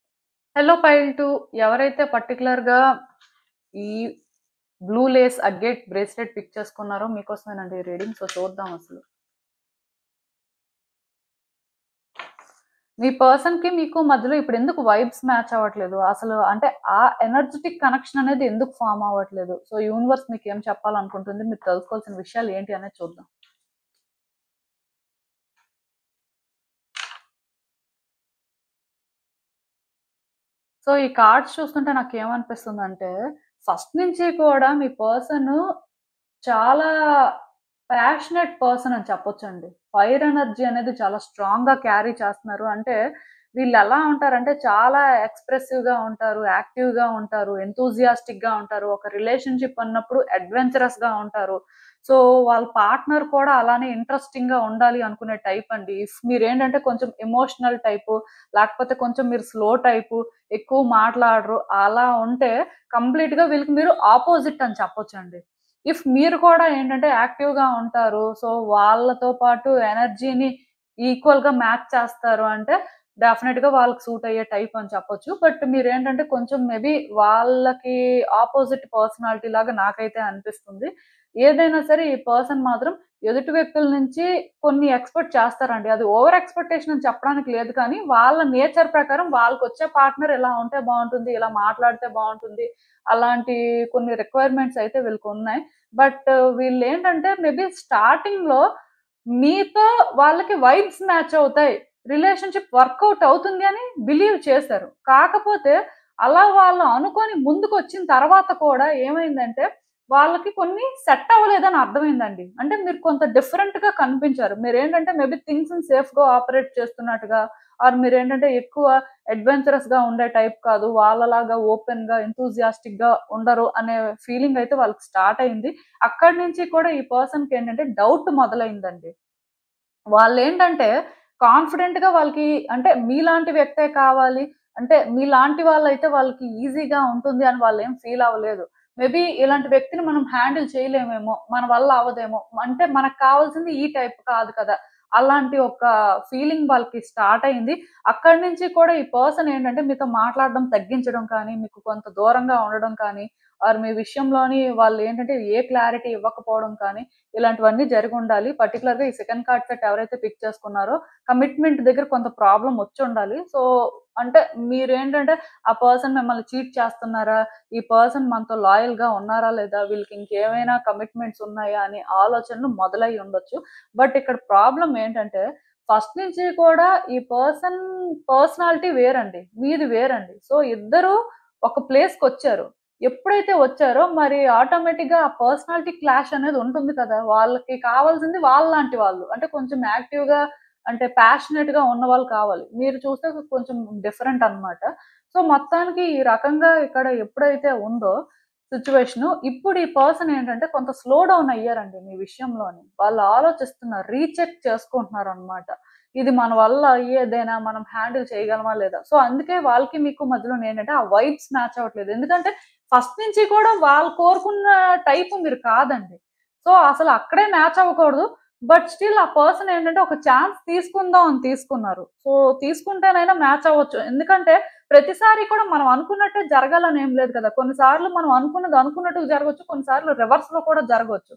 హలో పైల్ 2 ఎవరైతే పర్టిక్యులర్‌గా ఈ blue lace agate bracelet pick చేసుకున్నారో మీకోసమేనండి ఈ రీడింగ్. సో, చూద్దాం అసలు. మీ పర్సన్‌కి మీకు మధ్యలో ఇప్పుడెందుకు వైబ్స్ మ్యాచ్ అవ్వట్లేదు? అసలు అంటే ఆ ఎనర్జిటిక్ కనెక్షన్ అనేది ఎందుకు ఫార్మ్ అవ్వట్లేదు? సో, యూనివర్స్ మీకేం చెప్పాలనుకుంటుంది? మీరు తెలుసుకోవాల్సిన విషయాలు ఏంటి అనేది చూద్దాం. సో, ఈ కార్డ్స్ చూస్తుంటే నాకేమనిపిస్తుందంటే, ఫస్ట్ నుంచి కూడా మీ పర్సను చాలా ప్యాషనేట్ పర్సన్ అని చెప్పొచ్చండి. ఫైర్ ఎనర్జీ అనేది చాలా స్ట్రాంగ్‌గా క్యారీ చేస్తున్నారు. అంటే వీళ్ళెలా ఉంటారంటే చాలా ఎక్స్‌ప్రెసివ్‌గా ఉంటారు, యాక్టివ్‌గా ఉంటారు, ఎంతూసియాస్టిక్‌గా ఉంటారు. ఒక రిలేషన్‌షిప్ అన్నప్పుడు అడ్వెంచరస్‌గా ఉంటారు. సో, వాళ్ళ పార్ట్నర్ కూడా అలానే ఇంట్రెస్టింగ్‌గా ఉండాలి అనుకునే టైప్ అండి. ఇఫ్ మీరేంటంటే కొంచెం ఎమోషనల్ టైపు, లేకపోతే కొంచెం మీరు స్లో టైపు, ఎక్కువ మాట్లాడరు అలా ఉంటే కంప్లీట్‌గా వీళ్ళకి మీరు ఆపోజిట్ అని చెప్పొచ్చండి. ఇఫ్ మీరు కూడా ఏంటంటే యాక్టివ్‌గా ఉంటారు. సో, వాళ్ళతో పాటు ఎనర్జీని ఈక్వల్‌గా మ్యాచ్ చేస్తారు అంటే, డెఫినిట్‌గా వాళ్ళకి సూట్ అయ్యే టైప్ అని చెప్పొచ్చు. బట్ మీరేంటంటే కొంచెం మేబీ వాళ్ళకి ఆపోజిట్ పర్సనాలిటీ లాగా నాకైతే అనిపిస్తుంది. ఏదైనా సరే ఈ పర్సన్ మాత్రం ఎదుటి వ్యక్తుల నుంచి కొన్ని ఎక్స్‌పెక్ట్ చేస్తారండి. అది ఓవర్ ఎక్స్‌పెక్టేషన్ అని చెప్పడానికి లేదు కానీ, వాళ్ళ నేచర్ ప్రకారం వాళ్ళకొచ్చే పార్ట్నర్ ఇలా ఉంటే బావుంటుంది, ఇలా మాట్లాడితే బావుంటుంది. అలాంటి కొన్ని రిక్వైర్మెంట్స్ అయితే వీళ్ళకున్నాయి. బట్ వీళ్ళేంటంటే మేబీ స్టార్టింగ్‌లో మీతో వాళ్ళకి వైబ్స్ మ్యాచ్ అవుతాయి. రిలేషన్‌షిప్ వర్కౌట్ అవుతుంది అని బిలీవ్ చేశారు. కాకపోతే అలా వాళ్ళు అనుకోని ముందుకొచ్చిన తర్వాత కూడా ఏమైందంటే, వాళ్ళకి కొన్ని సెట్ అవ్వలేదని అర్థమైందండి. అంటే మీరు కొంత డిఫరెంట్‌గా కనిపించారు. మీరేంటంటే మేబీ థింగ్స్‌ని సేఫ్‌గా ఆపరేట్ చేస్తున్నట్టుగా ఆర్ మీరేంటంటే ఎక్కువ అడ్వెంచరస్‌గా ఉండే టైప్ కాదు. వాళ్ళలాగా ఓపెన్‌గా, ఎంతూసియాస్టిక్‌గా ఉండరు అనే ఫీలింగ్ అయితే వాళ్ళకి స్టార్ట్ అయింది. అక్కడి నుంచి కూడా ఈ పర్సన్‌కేంటంటే డౌట్ మొదలైందండి. వాళ్ళేంటంటే కాన్ఫిడెంట్‌గా వాళ్ళకి అంటే మీలాంటి వ్యక్తే కావాలి. అంటే మీలాంటి వాళ్ళైతే వాళ్ళకి ఈజీగా ఉంటుంది అని వాళ్ళేం ఫీల్ అవ్వలేదు. మేబీ ఇలాంటి వ్యక్తిని మనం హ్యాండిల్ చేయలేమేమో, మన వల్ల అవ్వదేమో, అంటే మనకు కావాల్సింది ఈ టైప్ కాదు కదా! అలాంటి ఒక ఫీలింగ్ వాళ్ళకి స్టార్ట్ అయింది. అక్కడి నుంచి కూడా ఈ పర్సన్ ఏంటంటే మీతో మాట్లాడడం తగ్గించడం కానీ, మీకు కొంత దూరంగా ఉండడం కానీ, ఆర్ మీ విషయంలోని వాళ్ళు ఏంటంటే ఏ క్లారిటీ ఇవ్వకపోవడం కానీ, ఇలాంటివన్నీ జరిగుండాలి. పర్టిక్యులర్‌గా ఈ సెకండ్ కార్డ్ సెట్ ఎవరైతే పిక్ చేసుకున్నారో కమిట్మెంట్ దగ్గర కొంత ప్రాబ్లమ్ వచ్చుండాలి. సో, అంటే మీరేంటంటే ఆ పర్సన్ మిమ్మల్ని చీట్ చేస్తున్నారా? ఈ పర్సన్ మనతో లాయల్‌గా ఉన్నారా లేదా? వీళ్ళకి ఇంకేమైనా కమిట్మెంట్స్ ఉన్నాయా? అనే ఆలోచనలు మొదలై ఉండొచ్చు. బట్ ఇక్కడ ప్రాబ్లమ్ ఏంటంటే ఫస్ట్ నుంచి కూడా ఈ పర్సనాలిటీ వేరండి. మీది వేరండి. సో, ఇద్దరు ఒక ప్లేస్‌కొచ్చారు. ఎప్పుడైతే వచ్చారో మరి ఆటోమేటిక్‌గా ఆ పర్సనాలిటీ క్లాష్ అనేది ఉంటుంది కదా! వాళ్ళకి కావాల్సింది వాళ్ళలాంటి వాళ్ళు. అంటే కొంచెం యాక్టివ్‌గా అంటే ప్యాషనేట్‌గా ఉన్నవాళ్ళు కావాలి. మీరు చూస్తే కొంచెం డిఫరెంట్ అన్నమాట. సో, మొత్తానికి ఈ రకంగా ఇక్కడ ఎప్పుడైతే ఉందో సిట్యుయేషను, ఇప్పుడు ఈ పర్సన్ ఏంటంటే కొంత స్లో డౌన్ అయ్యారండి మీ విషయంలోని. వాళ్ళు ఆలోచిస్తున్నారు. రీచెక్ చేసుకుంటున్నారన్నమాట. ఇది మన వల్ల అయ్యేదేనా? మనం హ్యాండిల్ చేయగలమా లేదా? సో, అందుకే వాళ్ళకి మీకు మధ్యలోనే ఏంటంటే ఆ వైబ్స్ మ్యాచ్ అవ్వట్లేదు. ఎందుకంటే ఫస్ట్ నుంచి కూడా వాళ్ళు కోరుకున్న టైపు మీరు కాదండి. సో, అసలు అక్కడే మ్యాచ్ అవ్వకూడదు. బట్ స్టిల్ ఆ పర్సన్ ఏంటంటే ఒక ఛాన్స్ తీసుకుందాం అని తీసుకున్నారు. సో, తీసుకుంటేనైనా మ్యాచ్ అవ్వచ్చు. ఎందుకంటే ప్రతిసారి కూడా మనం అనుకున్నట్టే జరగాలని ఏం లేదు కదా! కొన్నిసార్లు మనం అనుకున్నది అనుకున్నట్టుగా జరగొచ్చు. కొన్నిసార్లు రివర్స్‌లో కూడా జరగొచ్చు.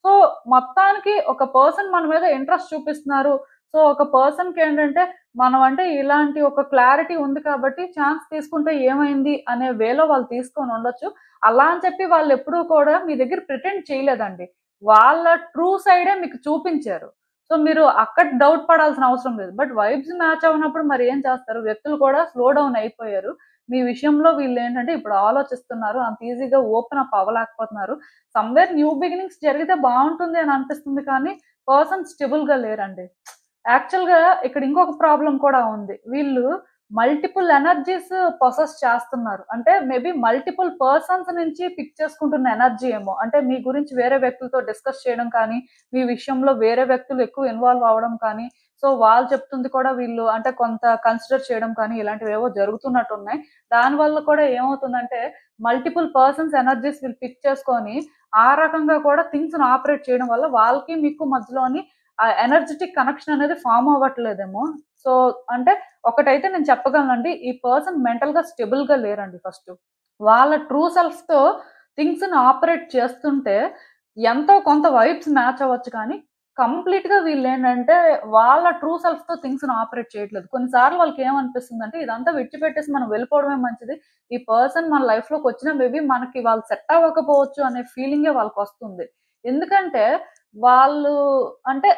సో, మొత్తానికి ఒక పర్సన్ మన మీద ఇంట్రెస్ట్ చూపిస్తున్నారు. సో, ఒక పర్సన్‌కేంటంటే మనం అంటే ఇలాంటి ఒక క్లారిటీ ఉంది కాబట్టి ఛాన్స్ తీసుకుంటే ఏమైంది అనే వేలో వాళ్ళు తీసుకొని ఉండొచ్చు. అలా అని చెప్పి వాళ్ళెప్పుడూ కూడా మీ దగ్గర ప్రిటెండ్ చేయలేదండి. వాళ్ళ ట్రూ సైడే మీకు చూపించారు. సో, మీరు అక్కడ డౌట్ పడాల్సిన అవసరం లేదు. బట్ వైబ్స్ మ్యాచ్ అవ్వనప్పుడు మరి ఏం చేస్తారు? వ్యక్తులు కూడా స్లో డౌన్ అయిపోయారు. మీ విషయంలో వీళ్ళేంటంటే ఇప్పుడు ఆలోచిస్తున్నారు. అంత ఈజీగా ఓపెన్ అప్ అవ్వలేకపోతున్నారు. సమ్‌వేర్ న్యూ బిగినింగ్స్ జరిగితే బావుంటుంది అని అనిపిస్తుంది కానీ, పర్సన్ స్టేబుల్‌గా లేరండి. యాక్చువల్‌గా ఇక్కడ ఇంకొక ప్రాబ్లమ్ కూడా ఉంది. వీళ్ళు మల్టిపుల్ ఎనర్జీస్ పొసెస్ చేస్తున్నారు. అంటే మేబీ మల్టిపుల్ పర్సన్స్ నుంచి పిక్ చేసుకుంటున్న ఎనర్జీ ఏమో. అంటే మీ గురించి వేరే వ్యక్తులతో డిస్కస్ చేయడం కానీ, మీ విషయంలో వేరే వ్యక్తులు ఎక్కువ ఇన్వాల్వ్ అవ్వడం కానీ, సో, వాళ్ళు చెప్తుంది కూడా వీళ్ళు అంటే కొంత కన్సిడర్ చేయడం కానీ ఇలాంటివేవో జరుగుతున్నట్టున్నాయి. దానివల్ల కూడా ఏమవుతుందంటే మల్టిపుల్ పర్సన్స్ ఎనర్జీస్ వీళ్ళు పిక్ చేసుకొని, ఆ రకంగా కూడా థింగ్స్‌ని ఆపరేట్ చేయడం వల్ల వాళ్ళకి మీకు మధ్యలోని ఆ ఎనర్జిటిక్ కనెక్షన్ అనేది ఫార్మ్ అవ్వట్లేదేమో. సో, అంటే ఒకటైతే నేను చెప్పగలనండి. ఈ పర్సన్ మెంటల్‌గా స్టేబుల్‌గా లేరండి ఫస్టు. వాళ్ళ ట్రూ సెల్ఫ్‌తో థింగ్స్‌ని ఆపరేట్ చేస్తుంటే ఎంతో కొంత వైబ్స్ మ్యాచ్ అవ్వచ్చు కానీ, కంప్లీట్‌గా వీళ్ళేంటంటే వాళ్ళ ట్రూ సెల్ఫ్‌తో థింగ్స్‌ని ఆపరేట్ చేయట్లేదు. కొన్నిసార్లు వాళ్ళకేమనిపిస్తుందంటే ఇదంతా విడిచిపెట్టేసి మనం వెళ్ళిపోవడమే మంచిది. ఈ పర్సన్ మన లైఫ్‌లోకొచ్చినా మేబీ మనకి వాళ్ళు సెట్ అవ్వకపోవచ్చు అనే ఫీలింగే వాళ్ళకొస్తుంది. ఎందుకంటే వాళ్ళు అంటే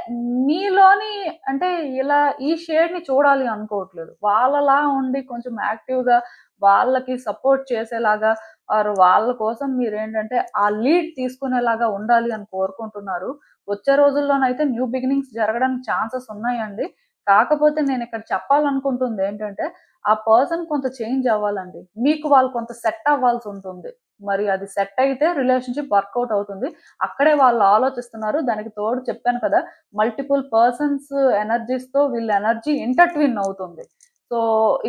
మీలోని అంటే ఇలా ఈ షేడ్‌ని చూడాలి అనుకోవట్లేదు. వాళ్ళలా ఉండి కొంచెం యాక్టివ్‌గా వాళ్ళకి సపోర్ట్ చేసేలాగా ఆర్ వాళ్ళ కోసం మీరేంటంటే ఆ లీడ్ తీసుకునేలాగా ఉండాలి అని కోరుకుంటున్నారు. వచ్చే రోజుల్లోనైతే న్యూ బిగినింగ్స్ జరగడానికి ఛాన్సెస్ ఉన్నాయండి. కాకపోతే నేనిక్కడ చెప్పాలనుకుంటుందేంటంటే, ఆ పర్సన్ కొంత చేంజ్ అవ్వాలండి. మీకు వాళ్ళు కొంత సెట్ అవ్వాల్సుంటుంది. మరి అది సెట్ అయితే రిలేషన్‌షిప్ వర్కౌట్ అవుతుంది. అక్కడే వాళ్ళు ఆలోచిస్తున్నారు. దానికి తోడు చెప్పాను కదా! మల్టిపుల్ పర్సన్స్ ఎనర్జీస్‌తో వీళ్ళ ఎనర్జీ ఇంటర్‌ట్విన్ అవుతుంది. సో,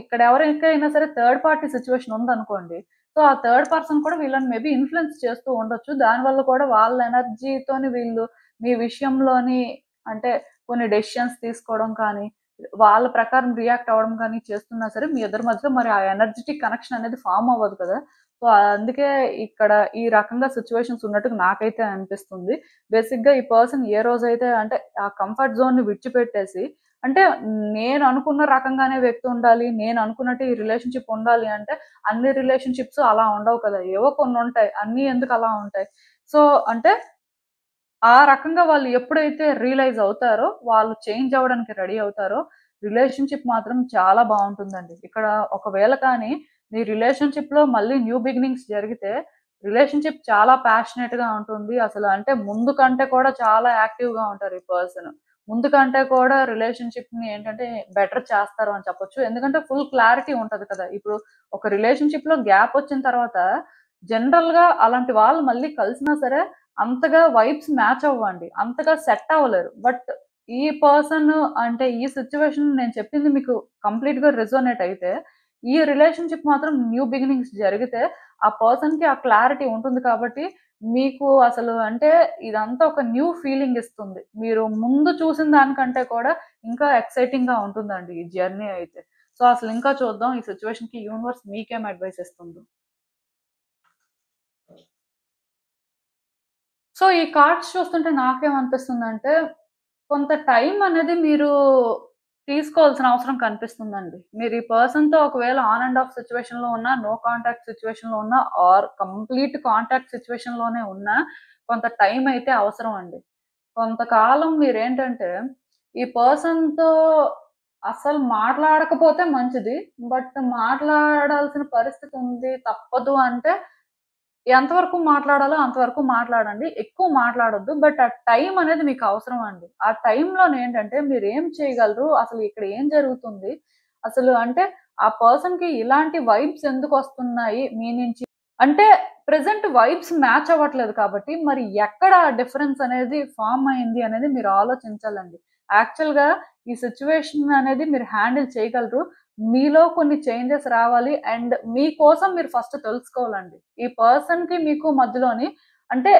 ఇక్కడ ఎవరికైనా సరే థర్డ్ పార్టీ సిట్యుయేషన్ ఉందనుకోండి. సో, ఆ థర్డ్ పర్సన్ కూడా వీళ్ళని మేబీ ఇన్‌ఫ్లూయెన్స్ చేస్తూ ఉండొచ్చు. దానివల్ల కూడా వాళ్ళ ఎనర్జీతోని వీళ్ళు మీ విషయంలోని అంటే కొన్ని డెసిషన్స్ తీసుకోవడం కానీ, వాళ్ళ ప్రకారం రియాక్ట్ అవ్వడం కానీ చేస్తున్నా సరే, మీ ఇద్దరి మధ్యలో మరి ఆ ఎనర్జిటిక్ కనెక్షన్ అనేది ఫార్మ్ అవ్వదు కదా! సో, అందుకే ఇక్కడ ఈ రకంగా సిట్యుయేషన్స్ ఉన్నట్టుగా నాకైతే అనిపిస్తుంది. బేసిక్‌గా ఈ పర్సన్ ఏ రోజైతే అంటే ఆ కంఫర్ట్ జోన్‌ని విడిచిపెట్టేసి అంటే నేను అనుకున్న రకంగానే వ్యక్తి ఉండాలి. నేను అనుకున్నట్టు ఈ రిలేషన్‌షిప్ ఉండాలి అంటే అన్ని రిలేషన్‌షిప్స్ అలా ఉండవు కదా! ఏవో కొన్ని ఉంటాయి. అన్నీ ఎందుకు అలా ఉంటాయి. సో, అంటే ఆ రకంగా వాళ్ళు ఎప్పుడైతే రియలైజ్ అవుతారో, వాళ్ళు చేంజ్ అవ్వడానికి రెడీ అవుతారో, రిలేషన్‌షిప్ మాత్రం చాలా బావుంటుందండి. ఇక్కడ ఒకవేళ కానీ మీ రిలేషన్‌షిప్‌లో మళ్ళీ న్యూ బిగినింగ్స్ జరిగితే, రిలేషన్‌షిప్ చాలా ప్యాషనేట్‌గా ఉంటుంది. అసలు అంటే ముందు కంటే కూడా చాలా యాక్టివ్‌గా ఉంటారు ఈ పర్సన్. ముందు కంటే కూడా రిలేషన్‌షిప్‌ని ఏంటంటే బెటర్ చేస్తారు అని చెప్పొచ్చు. ఎందుకంటే ఫుల్ క్లారిటీ ఉంటది కదా! ఇప్పుడు ఒక రిలేషన్‌షిప్‌లో గ్యాప్ వచ్చిన తర్వాత జనరల్‌గా అలాంటి వాళ్ళు మళ్ళీ కలిసినా సరే అంతగా వైబ్స్ మ్యాచ్ అవ్వండి. అంతగా సెట్ అవ్వలేరు. బట్ ఈ పర్సన్ అంటే ఈ సిట్యుయేషన్ నేను చెప్పింది మీకు కంప్లీట్‌గా రెసొనేట్ అయితే, ఈ రిలేషన్షిప్ మాత్రం న్యూ బిగినింగ్స్ జరిగితే ఆ పర్సన్ కి ఆ క్లారిటీ ఉంటుంది కాబట్టి మీకు అసలు అంటే ఇదంతా ఒక న్యూ ఫీలింగ్ ఇస్తుంది. మీరు ముందు చూసిన దానికంటే కూడా ఇంకా ఎక్సైటింగ్ గా ఉంటుందండి ఈ జర్నీ అయితే. సో అసలు ఇంకా చూద్దాం ఈ సిచ్యువేషన్ కి యూనివర్స్ మీకేం అడ్వైస్ ఇస్తుందో. సో ఈ కార్డ్స్ చూస్తుంటే నాకేమనిపిస్తుందంటే, కొంత టైం అనేది మీరు తీసుకోవాల్సిన అవసరం కనిపిస్తుందండి. మీరు ఈ పర్సన్‌తో ఒకవేళ ఆన్ అండ్ ఆఫ్ సిట్యుయేషన్‌లో ఉన్నా, నో కాంటాక్ట్ సిట్యుయేషన్‌లో ఉన్నా ఆర్ కంప్లీట్ కాంటాక్ట్ సిట్యుయేషన్‌లోనే ఉన్నా, కొంత టైం అయితే అవసరం అండి. కొంతకాలం మీరేంటంటే, ఈ పర్సన్‌తో అస్సలు మాట్లాడకపోతే మంచిది. బట్ మాట్లాడాల్సిన పరిస్థితి ఉంది, తప్పదు అంటే ఎంతవరకు మాట్లాడాలో అంతవరకు మాట్లాడండి. ఎక్కువ మాట్లాడొద్దు. బట్ ఆ టైం అనేది మీకు అవసరం అండి. ఆ టైంలోనేంటంటే మీరేం చేయగలరు? అసలు ఇక్కడ ఏం జరుగుతుంది? అసలు అంటే ఆ పర్సన్‌కి ఇలాంటి వైబ్స్ ఎందుకొస్తున్నాయి మీ నుంచి? అంటే ప్రెజెంట్ వైబ్స్ మ్యాచ్ అవ్వట్లేదు కాబట్టి, మరి ఎక్కడ డిఫరెన్స్ అనేది ఫార్మ్ అయింది అనేది మీరు ఆలోచించాలండి. యాక్చువల్‌గా ఈ సిట్యుయేషన్ అనేది మీరు హ్యాండిల్ చేయగలరు. మీలో కొన్ని చేంజెస్ రావాలి అండ్ మీకోసం మీరు ఫస్ట్ తెలుసుకోవాలండి. ఈ పర్సన్‌కి మీకు మధ్యలోని అంటే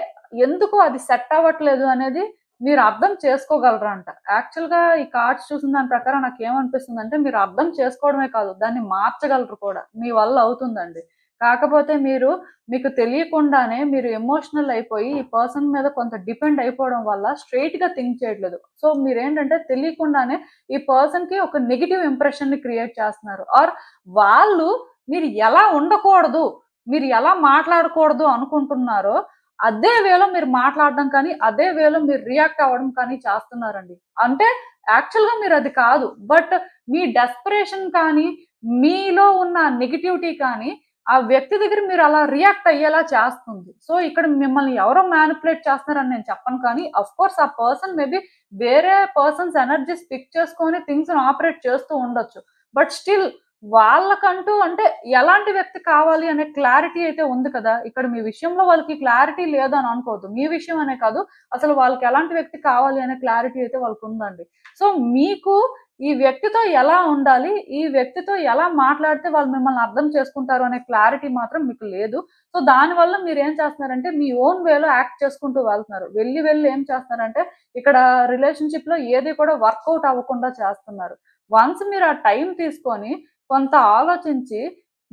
ఎందుకు అది సెట్ అవ్వట్లేదు అనేది మీరు అర్థం చేసుకోగలరంట. యాక్చువల్‌గా ఈ కార్డ్స్ చూసిన దాని ప్రకారం నాకేమనిపిస్తుందంటే మీరు అర్థం చేసుకోవడమే కాదు, దాన్ని మార్చగలరు కూడా. మీ వల్ల అవుతుందండి. కాకపోతే మీకు తెలియకుండానే మీరు ఎమోషనల్ అయిపోయి ఈ పర్సన్ మీద కొంత డిపెండ్ అయిపోవడం వల్ల స్ట్రెయిట్‌గా థింక్ చేయట్లేదు. సో మీరేంటంటే తెలియకుండానే ఈ పర్సన్‌కి ఒక నెగెటివ్ ఇంప్రెషన్‌ని క్రియేట్ చేస్తున్నారు. ఆర్ వాళ్ళు మీరు ఎలా ఉండకూడదు, మీరు ఎలా మాట్లాడకూడదు అనుకుంటున్నారో అదే వేలో మీరు మాట్లాడడం కానీ, అదే వేలో మీరు రియాక్ట్ అవ్వడం కానీ చేస్తున్నారండి. అంటే యాక్చువల్‌గా మీరది కాదు. బట్ మీ డెస్పరేషన్ కానీ, మీలో ఉన్న నెగటివిటీ కానీ ఆ వ్యక్తి దగ్గర మీరు అలా రియాక్ట్ అయ్యేలా చేస్తుంది. సో ఇక్కడ మిమ్మల్ని ఎవరో మ్యానిపులేట్ చేస్తున్నారని నేను చెప్పను కానీ ఆఫ్‌కోర్స్ ఆ పర్సన్ మేబీ వేరే పర్సన్స్ ఎనర్జీస్ పిక్ చేసుకొని థింగ్స్‌ని ఆపరేట్ చేస్తూ ఉండొచ్చు. బట్ స్టిల్ వాళ్ళకంటూ అంటే ఎలాంటి వ్యక్తి కావాలి అనే క్లారిటీ అయితే ఉంది కదా! ఇక్కడ మీ విషయంలో వాళ్ళకి క్లారిటీ లేదని అనుకోవద్దు. మీ విషయం అనే కాదు, అసలు వాళ్ళకి ఎలాంటి వ్యక్తి కావాలి అనే క్లారిటీ అయితే వాళ్ళకుందండి. సో మీకు ఈ వ్యక్తితో ఎలా ఉండాలి? ఈ వ్యక్తితో ఎలా మాట్లాడితే వాళ్ళు మిమ్మల్ని అర్థం చేసుకుంటారు అనే క్లారిటీ మాత్రం మీకు లేదు. సో దానివల్ల మీరేం చేస్తున్నారంటే మీ ఓన్ వేలో యాక్ట్ చేసుకుంటూ వెళ్తున్నారు. వెళ్లి ఏం చేస్తున్నారంటే ఇక్కడ రిలేషన్‌షిప్‌లో ఏది కూడా వర్కౌట్ అవ్వకుండా చేస్తున్నారు. వన్స్ మీరు ఆ టైం తీసుకొని కొంత ఆలోచించి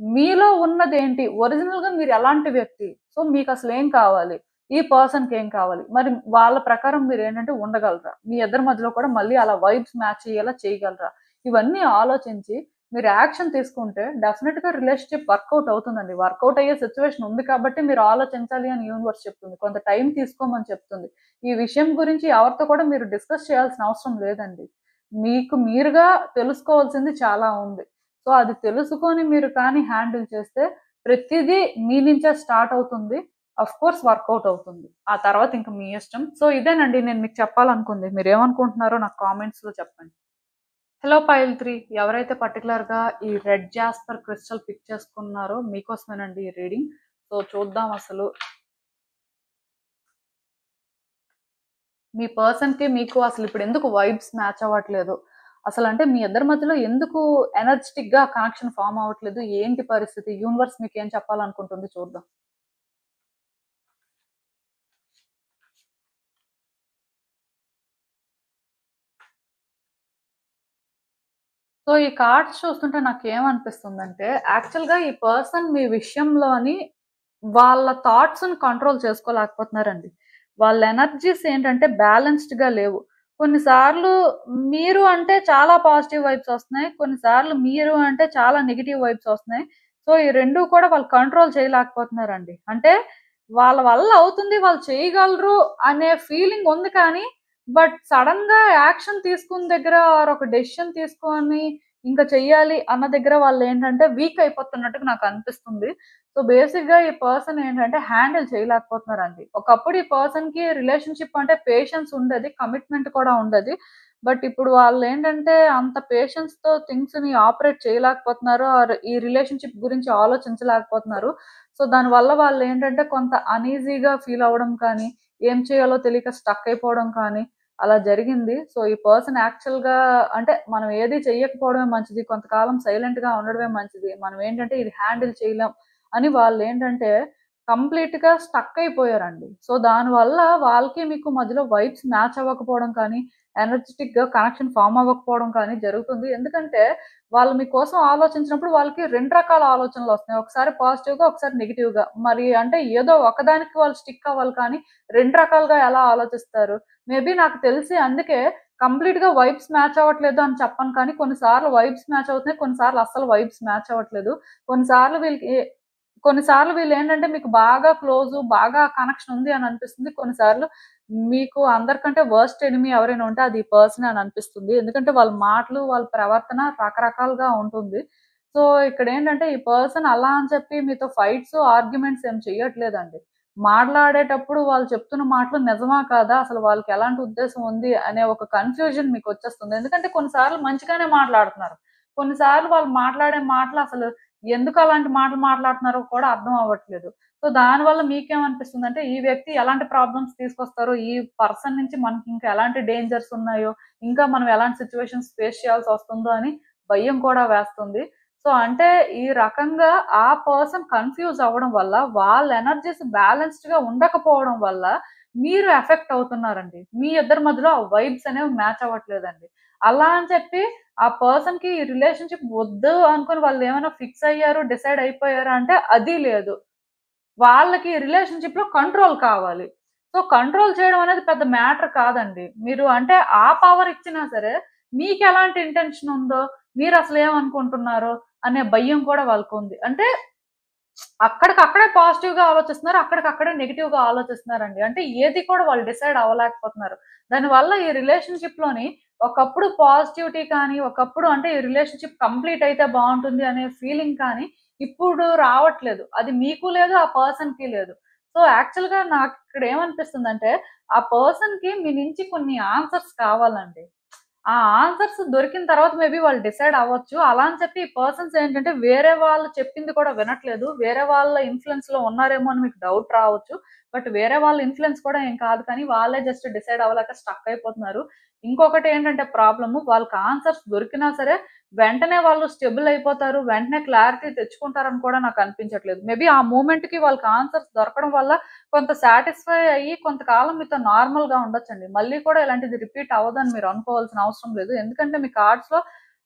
మీలో ఉన్నదేంటి? ఒరిజినల్‌గా మీరు ఎలాంటి వ్యక్తి? సో మీకసలేం కావాలి? ఈ పర్సన్‌కి ఏం కావాలి? మరి వాళ్ళ ప్రకారం మీరేంటంటే ఉండగలరా? మీ ఇద్దరి మధ్యలో కూడా మళ్ళీ అలా వైబ్స్ మ్యాచ్ అయ్యేలా చేయగలరా? ఇవన్నీ ఆలోచించి మీరు యాక్షన్ తీసుకుంటే డెఫినిట్‌గా రిలేషన్‌షిప్ వర్కౌట్ అవుతుందండి. వర్కౌట్ అయ్యే సిట్యుయేషన్ ఉంది కాబట్టి మీరు ఆలోచించాలి అని యూనివర్స్ చెప్తుంది. కొంత టైం తీసుకోమని చెప్తుంది. ఈ విషయం గురించి ఎవరితో కూడా మీరు డిస్కస్ చేయాల్సిన అవసరం లేదండి. మీకు మీరుగా తెలుసుకోవాల్సింది చాలా ఉంది. సో అది తెలుసుకొని మీరు కానీ హ్యాండిల్ చేస్తే ప్రతిదీ మీ నుంచే స్టార్ట్ అవుతుంది. ఆఫ్‌కోర్స్ వర్కౌట్ అవుతుంది. ఆ తర్వాత ఇంక మీ ఇష్టం. సో ఇదేనండి నేను మీకు చెప్పాలనుకుంది. మీరేమనుకుంటున్నారో నాకు కామెంట్స్‌లో చెప్పండి. హలో పైల్ 3 ఎవరైతే పర్టిక్యులర్‌గా ఈ రెడ్ జాస్పర్ క్రిస్టల్ పిక్ చేసుకున్నారో మీకోసమేనండి ఈ రీడింగ్. సో చూద్దాం అసలు మీ పర్సన్‌కి మీకు అసలు ఇప్పుడు ఎందుకు వైబ్స్ మ్యాచ్ అవ్వట్లేదు? అసలంటే మీ ఇద్దరి మధ్యలో ఎందుకు ఎనర్జిటిక్‌గా కనెక్షన్ ఫార్మ్ అవ్వట్లేదు? ఏంటి పరిస్థితి? యూనివర్స్ మీకేం చెప్పాలనుకుంటుంది చూద్దాం. సో ఈ కార్డ్స్ చూస్తుంటే నాకేమనిపిస్తుందంటే యాక్చువల్‌గా ఈ పర్సన్ మీ విషయంలోని వాళ్ళ థాట్స్‌ని కంట్రోల్ చేసుకోలేకపోతున్నారండి. వాళ్ళ ఎనర్జీస్ ఏంటంటే బ్యాలెన్స్‌డ్‌గా లేవు. కొన్నిసార్లు మీరు అంటే చాలా పాజిటివ్ వైబ్స్ వస్తున్నాయి. కొన్నిసార్లు మీరు అంటే చాలా నెగెటివ్ వైబ్స్ వస్తున్నాయి. సో ఈ 2 కూడా వాళ్ళు కంట్రోల్ చేయలేకపోతున్నారండి. అంటే వాళ్ళ వల్ల అవుతుంది, వాళ్ళు చేయగలరు అనే ఫీలింగ్ ఉంది కానీ బట్ సడెన్‌గా యాక్షన్ తీసుకున్న దగ్గర ఆర్ ఒక డెసిషన్ తీసుకొని ఇంక చెయ్యాలి అన్న దగ్గర వాళ్ళేంటంటే వీక్ అయిపోతున్నట్టుగా నాకనిపిస్తుంది. సో, బేసిక్‌గా ఈ పర్సన్ ఏంటంటే హ్యాండిల్ చేయలేకపోతున్నారండి. ఒకప్పుడు ఈ పర్సన్‌కి రిలేషన్‌షిప్ అంటే పేషెన్స్ ఉండేది. కమిట్మెంట్ కూడా ఉండేది. బట్ ఇప్పుడు వాళ్ళేంటంటే అంత పేషెన్స్‌తో థింగ్స్‌ని ఆపరేట్ చేయలేకపోతున్నారు. ఆర్ ఈ రిలేషన్‌షిప్ గురించి ఆలోచించలేకపోతున్నారు. సో, దానివల్ల వాళ్ళేంటంటే కొంత అనీజీగా ఫీల్ అవ్వడం కానీ, ఏం చేయాలో తెలియక స్టక్ అయిపోవడం కానీ, అలా జరిగింది. సో, ఈ పర్సన్ యాక్చువల్‌గా అంటే మనం ఏది చెయ్యకపోవడమే మంచిది. కొంతకాలం సైలెంట్‌గా ఉండడమే మంచిది. మనం ఏంటంటే ఇది హ్యాండిల్ చేయలేం అని వాళ్ళేంటంటే కంప్లీట్‌గా స్టక్ అయిపోయారండి. సో, దానివల్ల వాళ్ళకి మీకు మధ్యలో వైబ్స్ మ్యాచ్ అవ్వకపోవడం కానీ, ఎనర్జిటిక్‌గా కనెక్షన్ ఫార్మ్ అవ్వకపోవడం కానీ జరుగుతుంది. ఎందుకంటే వాళ్ళు మీకోసం ఆలోచించినప్పుడు వాళ్ళకి 2 రకాల ఆలోచనలొస్తున్నాయి. ఒకసారి పాజిటివ్‌గా, ఒకసారి నెగెటివ్‌గా. మరి అంటే ఏదో ఒకదానికి వాళ్ళు స్టిక్ అవ్వాలి కానీ 2 రకాలుగా ఎలా ఆలోచిస్తారు? మేబీ నాకు తెలిసి అందుకే కంప్లీట్‌గా వైబ్స్ మ్యాచ్ అవ్వట్లేదు అని చెప్పను కానీ కొన్నిసార్లు వైబ్స్ మ్యాచ్ అవుతున్నాయి. కొన్నిసార్లు అస్సలు వైబ్స్ మ్యాచ్ అవ్వట్లేదు. కొన్నిసార్లు వీళ్ళకి కొన్నిసార్లు వీళ్ళేంటంటే మీకు బాగా క్లోజు, బాగా కనెక్షన్ ఉంది అని అనిపిస్తుంది. కొన్నిసార్లు మీకు అందరికంటే వర్స్ట్ ఎనిమీ ఎవరైనా ఉంటే అది ఈ పర్సనే అని అనిపిస్తుంది. ఎందుకంటే వాళ్ళ మాటలు, వాళ్ళ ప్రవర్తన రకరకాలుగా ఉంటుంది. సో, ఇక్కడేంటంటే ఈ పర్సన్ అలా అని చెప్పి మీతో ఫైట్స్, ఆర్గ్యుమెంట్స్ ఏం చెయ్యట్లేదండి. మాట్లాడేటప్పుడు వాళ్ళు చెప్తున్న మాటలు నిజమా? కాదా? అసలు వాళ్ళకి ఎలాంటి ఉద్దేశ్యం ఉంది అనే ఒక కన్‌ఫ్యూజన్ మీకొచ్చేస్తుంది. ఎందుకంటే కొన్నిసార్లు మంచిగానే మాట్లాడుతున్నారు. కొన్నిసార్లు వాళ్ళు మాట్లాడే మాటలు అసలు ఎందుకు అలాంటి మాటలు మాట్లాడుతున్నారో కూడా అర్థం అవ్వట్లేదు. సో, దానివల్ల మీకేమనిపిస్తుందంటే, ఈ వ్యక్తి ఎలాంటి ప్రాబ్లమ్స్ తీసుకొస్తారో, ఈ పర్సన్ నుంచి మనకి ఇంకా ఎలాంటి డేంజర్స్ ఉన్నాయో, ఇంకా మనం ఎలాంటి సిట్యుయేషన్స్ ఫేస్ చేయాల్సొస్తుందో అని భయం కూడా వేస్తుంది. సో, అంటే ఈ రకంగా ఆ పర్సన్ కన్‌ఫ్యూజ్ అవ్వడం వల్ల, వాళ్ళ ఎనర్జీస్ బ్యాలెన్స్‌డ్‌గా ఉండకపోవడం వల్ల, మీరు ఎఫెక్ట్ అవుతున్నారండి. మీ ఇద్దరి మధ్యలో ఆ వైబ్స్ అనేవి మ్యాచ్ అవ్వట్లేదండి. అలా అని చెప్పి ఆ పర్సన్‌కి ఈ రిలేషన్‌షిప్ వద్దు అనుకోని వాళ్ళేమైనా ఫిక్స్ అయ్యారు, డిసైడ్ అయిపోయారా అంటే అది లేదు. వాళ్ళకి రిలేషన్‌షిప్‌లో కంట్రోల్ కావాలి. సో, కంట్రోల్ చేయడం అనేది పెద్ద మ్యాటర్ కాదండి. మీరు అంటే ఆ పవర్ ఇచ్చినా సరే, మీకెలాంటి ఇంటెన్షన్ ఉందో, మీరసలు ఏమనుకుంటున్నారో అనే భయం కూడా వాళ్ళకుంది. అంటే అక్కడికక్కడే పాజిటివ్‌గా ఆలోచిస్తున్నారు. అక్కడికక్కడే నెగెటివ్‌గా ఆలోచిస్తున్నారండి. అంటే ఏది కూడా వాళ్ళు డిసైడ్ అవ్వలేకపోతున్నారు. దానివల్ల ఈ రిలేషన్‌షిప్‌లోని ఒకప్పుడు పాజిటివిటీ కానీ, ఒకప్పుడు అంటే ఈ రిలేషన్‌షిప్ కంప్లీట్ అయితే బావుంటుంది అనే ఫీలింగ్ కానీ, ఇప్పుడు రావట్లేదు. అది మీకు లేదు, ఆ పర్సన్‌కి లేదు. సో, యాక్చువల్‌గా నాకిక్కడ ఏమనిపిస్తుందంటే, ఆ పర్సన్‌కి మీ నుంచి కొన్ని ఆన్సర్స్ కావాలండి. ఆ ఆన్సర్స్ దొరికిన తర్వాత మేబీ వాళ్ళు డిసైడ్ అవ్వచ్చు. అలా అని చెప్పి ఈ పర్సన్స్ ఏంటంటే వేరే వాళ్ళు చెప్పింది కూడా వినట్లేదు. వేరే వాళ్ళ ఇన్‌ఫ్లూయెన్స్‌లో ఉన్నారేమో అని మీకు డౌట్ రావచ్చు. బట్ వేరే వాళ్ళ ఇన్‌ఫ్లూయెన్స్ కూడా ఏం కాదు కానీ వాళ్ళే జస్ట్ డిసైడ్ అవ్వలేక స్టక్ అయిపోతున్నారు. ఇంకొకటేంటంటే ప్రాబ్లము వాళ్ళకి ఆన్సర్స్ దొరికినా సరే వెంటనే వాళ్ళు స్టెబుల్ అయిపోతారు. వెంటనే క్లారిటీ తెచ్చుకుంటారని కూడా నాకు అనిపించట్లేదు. మేబీ ఆ మూమెంట్‌కి వాళ్ళకి ఆన్సర్స్ దొరకడం వల్ల కొంత సాటిస్ఫై అయ్యి కొంతకాలం మీతో నార్మల్‌గా ఉండొచ్చండి. మళ్ళీ కూడా ఇలాంటిది రిపీట్ అవ్వదని మీరు అనుకోవాల్సిన అవసరం లేదు. ఎందుకంటే మీ కార్డ్స్‌లో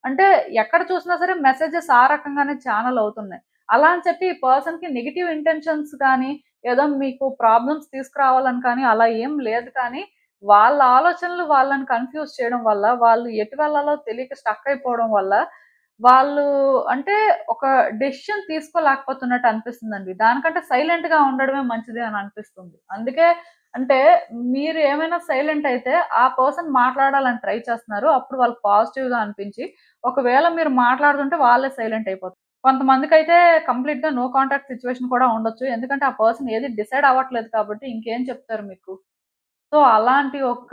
అంటే ఎక్కడ చూసినా సరే మెసేజెస్ ఆ రకంగానే ఛానెల్ అవుతున్నాయి. అలా అని చెప్పి ఈ పర్సన్‌కి నెగెటివ్ ఇంటెన్షన్స్ కానీ, ఏదో మీకు ప్రాబ్లమ్స్ తీసుకురావాలని కానీ అలా ఏం లేదు కానీ, వాళ్ళ ఆలోచనలు వాళ్ళని కన్‌ఫ్యూజ్ చేయడం వల్ల, వాళ్ళు ఎటు వెళ్ళాలో తెలియక స్టక్ అయిపోవడం వల్ల వాళ్ళు అంటే ఒక డెసిషన్ తీసుకోలేకపోతున్నట్టు అనిపిస్తుందండి. దానికంటే సైలెంట్‌గా ఉండడమే మంచిది అని అనిపిస్తుంది. అందుకే అంటే మీరు ఏమైనా సైలెంట్ అయితే ఆ పర్సన్ మాట్లాడాలని ట్రై చేస్తున్నారు. అప్పుడు వాళ్ళకి పాజిటివ్‌గా అనిపించి, ఒకవేళ మీరు మాట్లాడుతుంటే వాళ్ళే సైలెంట్ అయిపోతారు. కొంతమందికైతే కంప్లీట్‌గా నో కాంటాక్ట్ సిట్యుయేషన్ కూడా ఉండొచ్చు. ఎందుకంటే ఆ పర్సన్ ఏది డిసైడ్ అవ్వట్లేదు కాబట్టి ఇంకేం చెప్తారు మీకు? సో, అలాంటి ఒక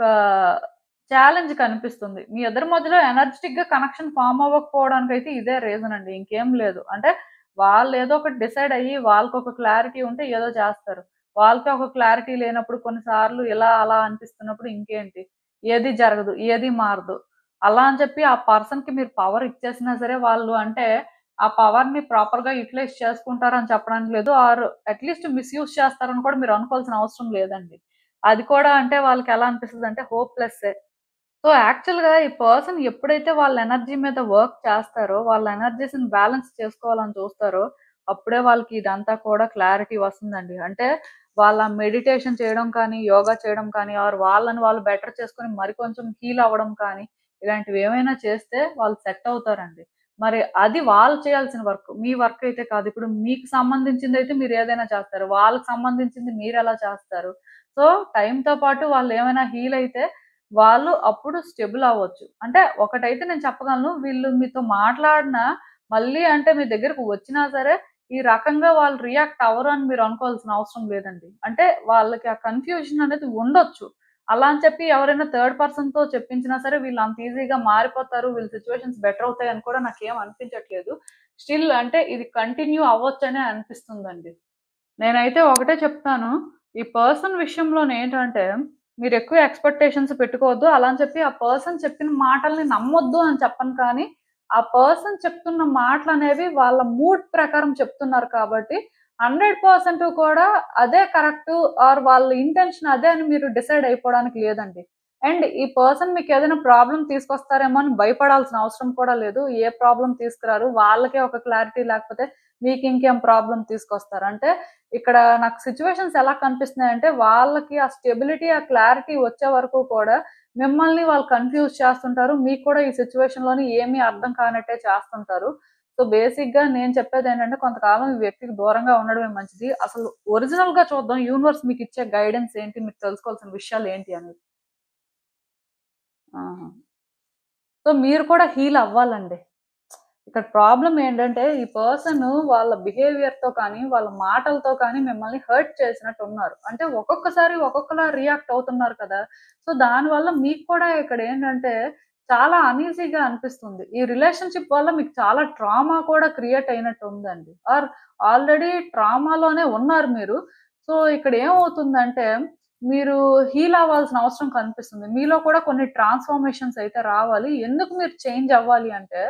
ఛాలెంజ్ కనిపిస్తుంది. మీ ఇద్దరి మధ్యలో ఎనర్జిటిక్‌గా కనెక్షన్ ఫార్మ్ అవ్వకపోవడానికైతే ఇదే రీజన్ అండి. ఇంకేం లేదు. అంటే వాళ్ళేదో ఒకటి డిసైడ్ అయ్యి వాళ్ళకొక క్లారిటీ ఉంటే ఏదో చేస్తారు. వాళ్ళకి ఒక క్లారిటీ లేనప్పుడు కొన్నిసార్లు ఇలా అలా అనిపిస్తున్నప్పుడు ఇంకేంటి? ఏది జరగదు. ఏది మారదు. అలా అని చెప్పి ఆ పర్సన్‌కి మీరు పవర్ ఇచ్చేసినా సరే వాళ్ళు అంటే ఆ పవర్‌ని ప్రాపర్‌గా యుటిలైజ్ చేసుకుంటారని చెప్పడానికి లేదు. ఆర్ అట్‌లీస్ట్ మిస్‌యూజ్ చేస్తారని కూడా మీరు అనుకోవాల్సిన అవసరం లేదండి. అది కూడా అంటే వాళ్ళకెలా అనిపిస్తదంటే హోప్‌లెస్సే. సో, యాక్చువల్‌గా ఈ పర్సన్ ఎప్పుడైతే వాళ్ళ ఎనర్జీ మీద వర్క్ చేస్తారో, వాళ్ళ ఎనర్జీస్‌ని బ్యాలెన్స్ చేసుకోవాలని చూస్తారో, అప్పుడే వాళ్ళకి ఇదంతా కూడా క్లారిటీ వస్తుందండి. అంటే వాళ్ళ మెడిటేషన్ చేయడం కానీ, యోగా చేయడం కానీ, ఆర్ వాళ్ళని వాళ్ళు బెటర్ చేసుకొని మరికొంచెం హీల్ అవ్వడం కానీ, ఇలాంటివి ఏమైనా చేస్తే వాళ్ళు సెట్ అవుతారండి. మరి అది వాళ్ళు చేయాల్సిన వర్క్. మీ వర్క్ అయితే కాదు. ఇప్పుడు మీకు సంబంధించిందైతే మీరేదైనా చేస్తారు. వాళ్ళకి సంబంధించింది మీరెలా చేస్తారు? సో, టైమ్‌తో పాటు వాళ్ళేమైనా హీల్ అయితే వాళ్ళు అప్పుడు స్టెబుల్ అవ్వచ్చు. అంటే ఒకటైతే నేను చెప్పగలను. వీళ్ళు మీతో మాట్లాడినా మళ్ళీ అంటే మీ దగ్గరకు వచ్చినా సరే, ఈ రకంగా వాళ్ళు రియాక్ట్ అవ్వరు అని మీరు అనుకోవాల్సిన అవసరం లేదండి. అంటే వాళ్ళకి ఆ కన్‌ఫ్యూజన్ అనేది ఉండొచ్చు. అలా అని చెప్పి ఎవరైనా థర్డ్ పర్సన్‌తో చెప్పించినా సరే వీళ్ళు అంత ఈజీగా మారిపోతారు. వీళ్ళ సిట్యుయేషన్స్ బెటర్ అవుతాయని కూడా నాకేం అనిపించట్లేదు. స్టిల్ అంటే ఇది కంటిన్యూ అవ్వొచ్చనే అనిపిస్తుందండి. నేనైతే ఒకటే చెప్తాను. ఈ పర్సన్ విషయంలోనేంటంటే మీరు ఎక్కువ ఎక్స్‌పెక్టేషన్స్ పెట్టుకోవద్దు. అలా అని చెప్పి ఆ పర్సన్ చెప్పిన మాటల్ని నమ్మొద్దు అని చెప్పను కానీ, ఆ పర్సన్ చెప్తున్న మాటలనేవి వాళ్ళ మూడ్ ప్రకారం చెప్తున్నారు కాబట్టి 100% కూడా అదే కరెక్టు ఆర్ వాళ్ళ ఇంటెన్షన్ అదే అని మీరు డిసైడ్ అయిపోవడానికి లేదండి. అండ్ ఈ పర్సన్ మీకేదైనా ప్రాబ్లమ్ తీసుకొస్తారేమో అని భయపడాల్సిన అవసరం కూడా లేదు. ఏ ప్రాబ్లమ్ తీసుకురారు. వాళ్ళకే ఒక క్లారిటీ లేకపోతే మీకింకేం ప్రాబ్లమ్ తీసుకొస్తారు. అంటే ఇక్కడ నాకు సిట్యుయేషన్స్ ఎలా కనిపిస్తున్నాయంటే, వాళ్ళకి ఆ స్టెబిలిటీ, ఆ క్లారిటీ వచ్చే వరకు కూడా మిమ్మల్ని వాళ్ళు కన్‌ఫ్యూజ్ చేస్తుంటారు. మీకు కూడా ఈ సిట్యుయేషన్‌లోని ఏమీ అర్థం కానట్టే చేస్తుంటారు. సో, బేసిక్‌గా నేను చెప్పేదేంటంటే, కొంతకాలం ఈ వ్యక్తికి దూరంగా ఉండడమే మంచిది. అసలు ఒరిజినల్‌గా చూద్దాం యూనివర్స్ మీకిచ్చే గైడెన్స్ ఏంటి? మీరు తెలుసుకోవాల్సిన విషయాలేంటి అనేది. ఆహా! సో, మీరు కూడా హీల్ అవ్వాలండి. ఇక్కడ ప్రాబ్లమ్ ఏంటంటే, ఈ పర్సన్ వాళ్ళ బిహేవియర్‌తో కానీ, వాళ్ళ మాటలతో కానీ మిమ్మల్ని హర్ట్ చేసినట్టున్నారు. అంటే ఒక్కొక్కసారి ఒక్కొక్కలా రియాక్ట్ అవుతున్నారు కదా! సో, దానివల్ల మీకు కూడా ఇక్కడేంటంటే, చాలా అనీజీగా అనిపిస్తుంది. ఈ రిలేషన్‌షిప్ వల్ల మీకు చాలా ట్రామా కూడా క్రియేట్ అయినట్టు ఉందండి. ఆర్ ఆల్రెడీ ట్రామాలోనే ఉన్నారు మీరు. సో, ఇక్కడ ఏమవుతుందంటే, మీరు హీల్ అవ్వాల్సిన అవసరం కనిపిస్తుంది. మీలో కూడా కొన్ని ట్రాన్స్‌ఫర్మేషన్స్ అయితే రావాలి. ఎందుకు మీరు చేంజ్ అవ్వాలి అంటే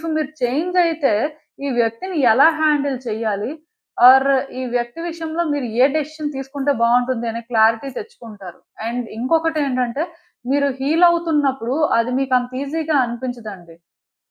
మీరు చేంజ్ అయితే, ఈ వ్యక్తిని ఎలా హ్యాండిల్ చెయ్యాలి? ఆర్ ఈ వ్యక్తి విషయంలో మీరు ఏ డెసిషన్ తీసుకుంటే బావుంటుంది అనే క్లారిటీ తెచ్చుకుంటారు. అండ్ ఇంకొకటేంటంటే, మీరు హీల్ అవుతున్నప్పుడు అది మీకు అంత ఈజీగా అనిపించదండి.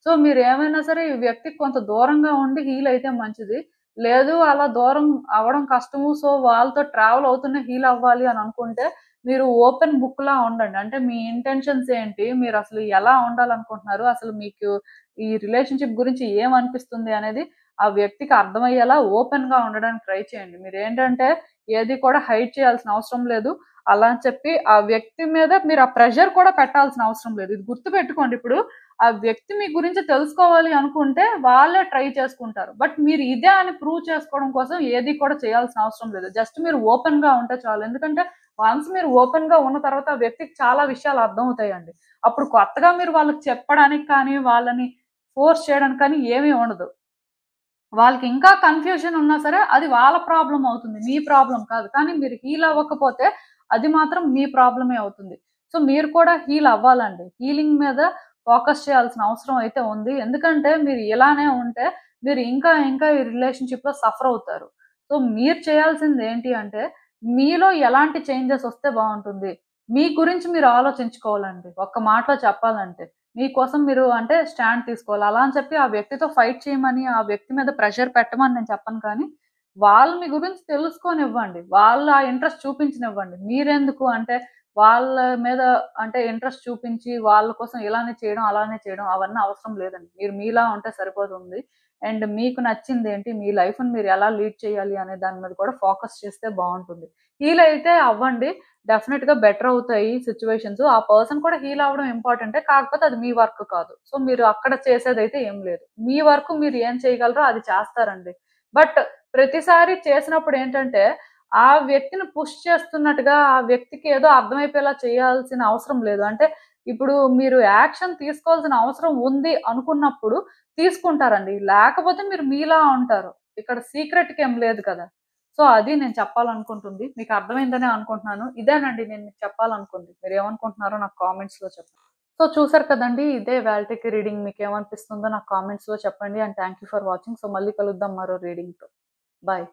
సో, మీరేమైనా సరే ఈ వ్యక్తికి కొంత దూరంగా ఉండి హీల్ అయితే మంచిది. లేదు అలా దూరం అవ్వడం కష్టము. సో, వాళ్ళతో ట్రావెల్ అవుతూనే హీల్ అవ్వాలి అని అనుకుంటే, మీరు ఓపెన్ బుక్‌లా ఉండండి. అంటే మీ ఇంటెన్షన్స్ ఏంటి? మీరసలు ఎలా ఉండాలనుకుంటున్నారు? అసలు మీకు ఈ రిలేషన్‌షిప్ గురించి ఏమనిపిస్తుంది అనేది ఆ వ్యక్తికి అర్థమయ్యేలా ఓపెన్‌గా ఉండడానికి ట్రై చేయండి. మీరేంటంటే ఏది కూడా హైడ్ చేయాల్సిన అవసరం లేదు. అలా అని చెప్పి ఆ వ్యక్తి మీద మీరు ఆ ప్రెషర్ కూడా పెట్టాల్సిన అవసరం లేదు. ఇది గుర్తుపెట్టుకోండి. ఇప్పుడు ఆ వ్యక్తి మీ గురించి తెలుసుకోవాలి అనుకుంటే వాళ్ళే ట్రై చేసుకుంటారు. బట్ మీరు ఇదే అని ప్రూవ్ చేసుకోవడం కోసం ఏది కూడా చేయాల్సిన అవసరం లేదు. జస్ట్ మీరు ఓపెన్‌గా ఉంటే చాలు. ఎందుకంటే వన్స్ మీరు ఓపెన్‌గా ఉన్న తర్వాత ఆ వ్యక్తికి చాలా విషయాలు అర్థమవుతాయండి. అప్పుడు కొత్తగా మీరు వాళ్ళకి చెప్పడానికి కానీ, వాళ్ళని ఫోర్స్ చేయడానికి కానీ ఏమీ ఉండదు. వాళ్ళకి ఇంకా కన్‌ఫ్యూజన్ ఉన్నా సరే అది వాళ్ళ ప్రాబ్లమ్ అవుతుంది. మీ ప్రాబ్లమ్ కాదు. కానీ మీరు హీల్ అవ్వకపోతే అది మాత్రం మీ ప్రాబ్లమే అవుతుంది. సో, మీరు కూడా హీల్ అవ్వాలండి. హీలింగ్ మీద ఫోకస్ చేయాల్సిన అవసరం అయితే ఉంది. ఎందుకంటే మీరు ఇలానే ఉంటే మీరు ఇంకా ఇంకా ఈ రిలేషన్‌షిప్‌లో సఫర్ అవుతారు. సో, మీరు చేయాల్సింది ఏంటి అంటే మీలో ఎలాంటి చేంజెస్ వస్తే బావుంటుంది. మీ గురించి మీరు ఆలోచించుకోవాలండి. ఒక్క మాటలో చెప్పాలంటే. మీకోసం మీరు అంటే స్టాండ్ తీసుకోవాలి. అలా అని చెప్పి ఆ వ్యక్తితో ఫైట్ చేయమని, ఆ వ్యక్తి మీద ప్రెషర్ పెట్టమని నేను చెప్పను కానీ, వాళ్ళు మీ గురించి తెలుసుకోనివ్వండి. వాళ్ళు ఆ ఇంట్రెస్ట్ చూపించనివ్వండి. మీరెందుకు అంటే వాళ్ళ మీద అంటే ఇంట్రెస్ట్ చూపించి, వాళ్ళ కోసం ఇలానే చేయడం, అలానే చేయడం అవన్నీ అవసరం లేదండి. మీరు మీలా ఉంటే సరిపోతుంది. అండ్ మీకు నచ్చిందేంటి, మీ లైఫ్‌ని మీరు ఎలా లీడ్ చేయాలి అనే దాని మీద కూడా ఫోకస్ చేస్తే బావుంటుంది. హీల్ అయితే అవ్వండి. డెఫినిట్‌గా బెటర్ అవుతాయి సిట్యుయేషన్స్. ఆ పర్సన్ కూడా హీల్ అవ్వడం ఇంపార్టెంటే. కాకపోతే అది మీ వర్క్ కాదు. సో, మీరు అక్కడ చేసేదైతే ఏం లేదు. మీ వర్క్ మీరు ఏం చేయగలరో అది చేస్తారండి. బట్ ప్రతిసారి చేసినప్పుడు ఏంటంటే, ఆ వ్యక్తిని పుష్ చేస్తున్నట్టుగా ఆ వ్యక్తికి ఏదో అర్థమైపోయేలా చేయాల్సిన అవసరం లేదు. అంటే ఇప్పుడు మీరు యాక్షన్ తీసుకోవాల్సిన అవసరం ఉంది అనుకున్నప్పుడు తీసుకుంటారండి. లేకపోతే మీరు మీలా ఉంటారు. ఇక్కడ సీక్రెట్‌కేం లేదు కదా! సో, అది నేను చెప్పాలనుకుంటుంది. మీకు అర్థమైందనే అనుకుంటున్నాను. ఇదేనండి నేను మీకు చెప్పాలనుకుంది. మీరేమనుకుంటున్నారో నాకు కామెంట్స్‌లో చెప్పండి. సో, చూసారు కదండీ! ఇదే వాల్టికి రీడింగ్ మీకేమనిపిస్తుందో నాకు కామెంట్స్‌లో చెప్పండి. And thank you for watching. So, మళ్ళీ కలుద్దాం మరో రీడింగ్‌తో. బాయ్.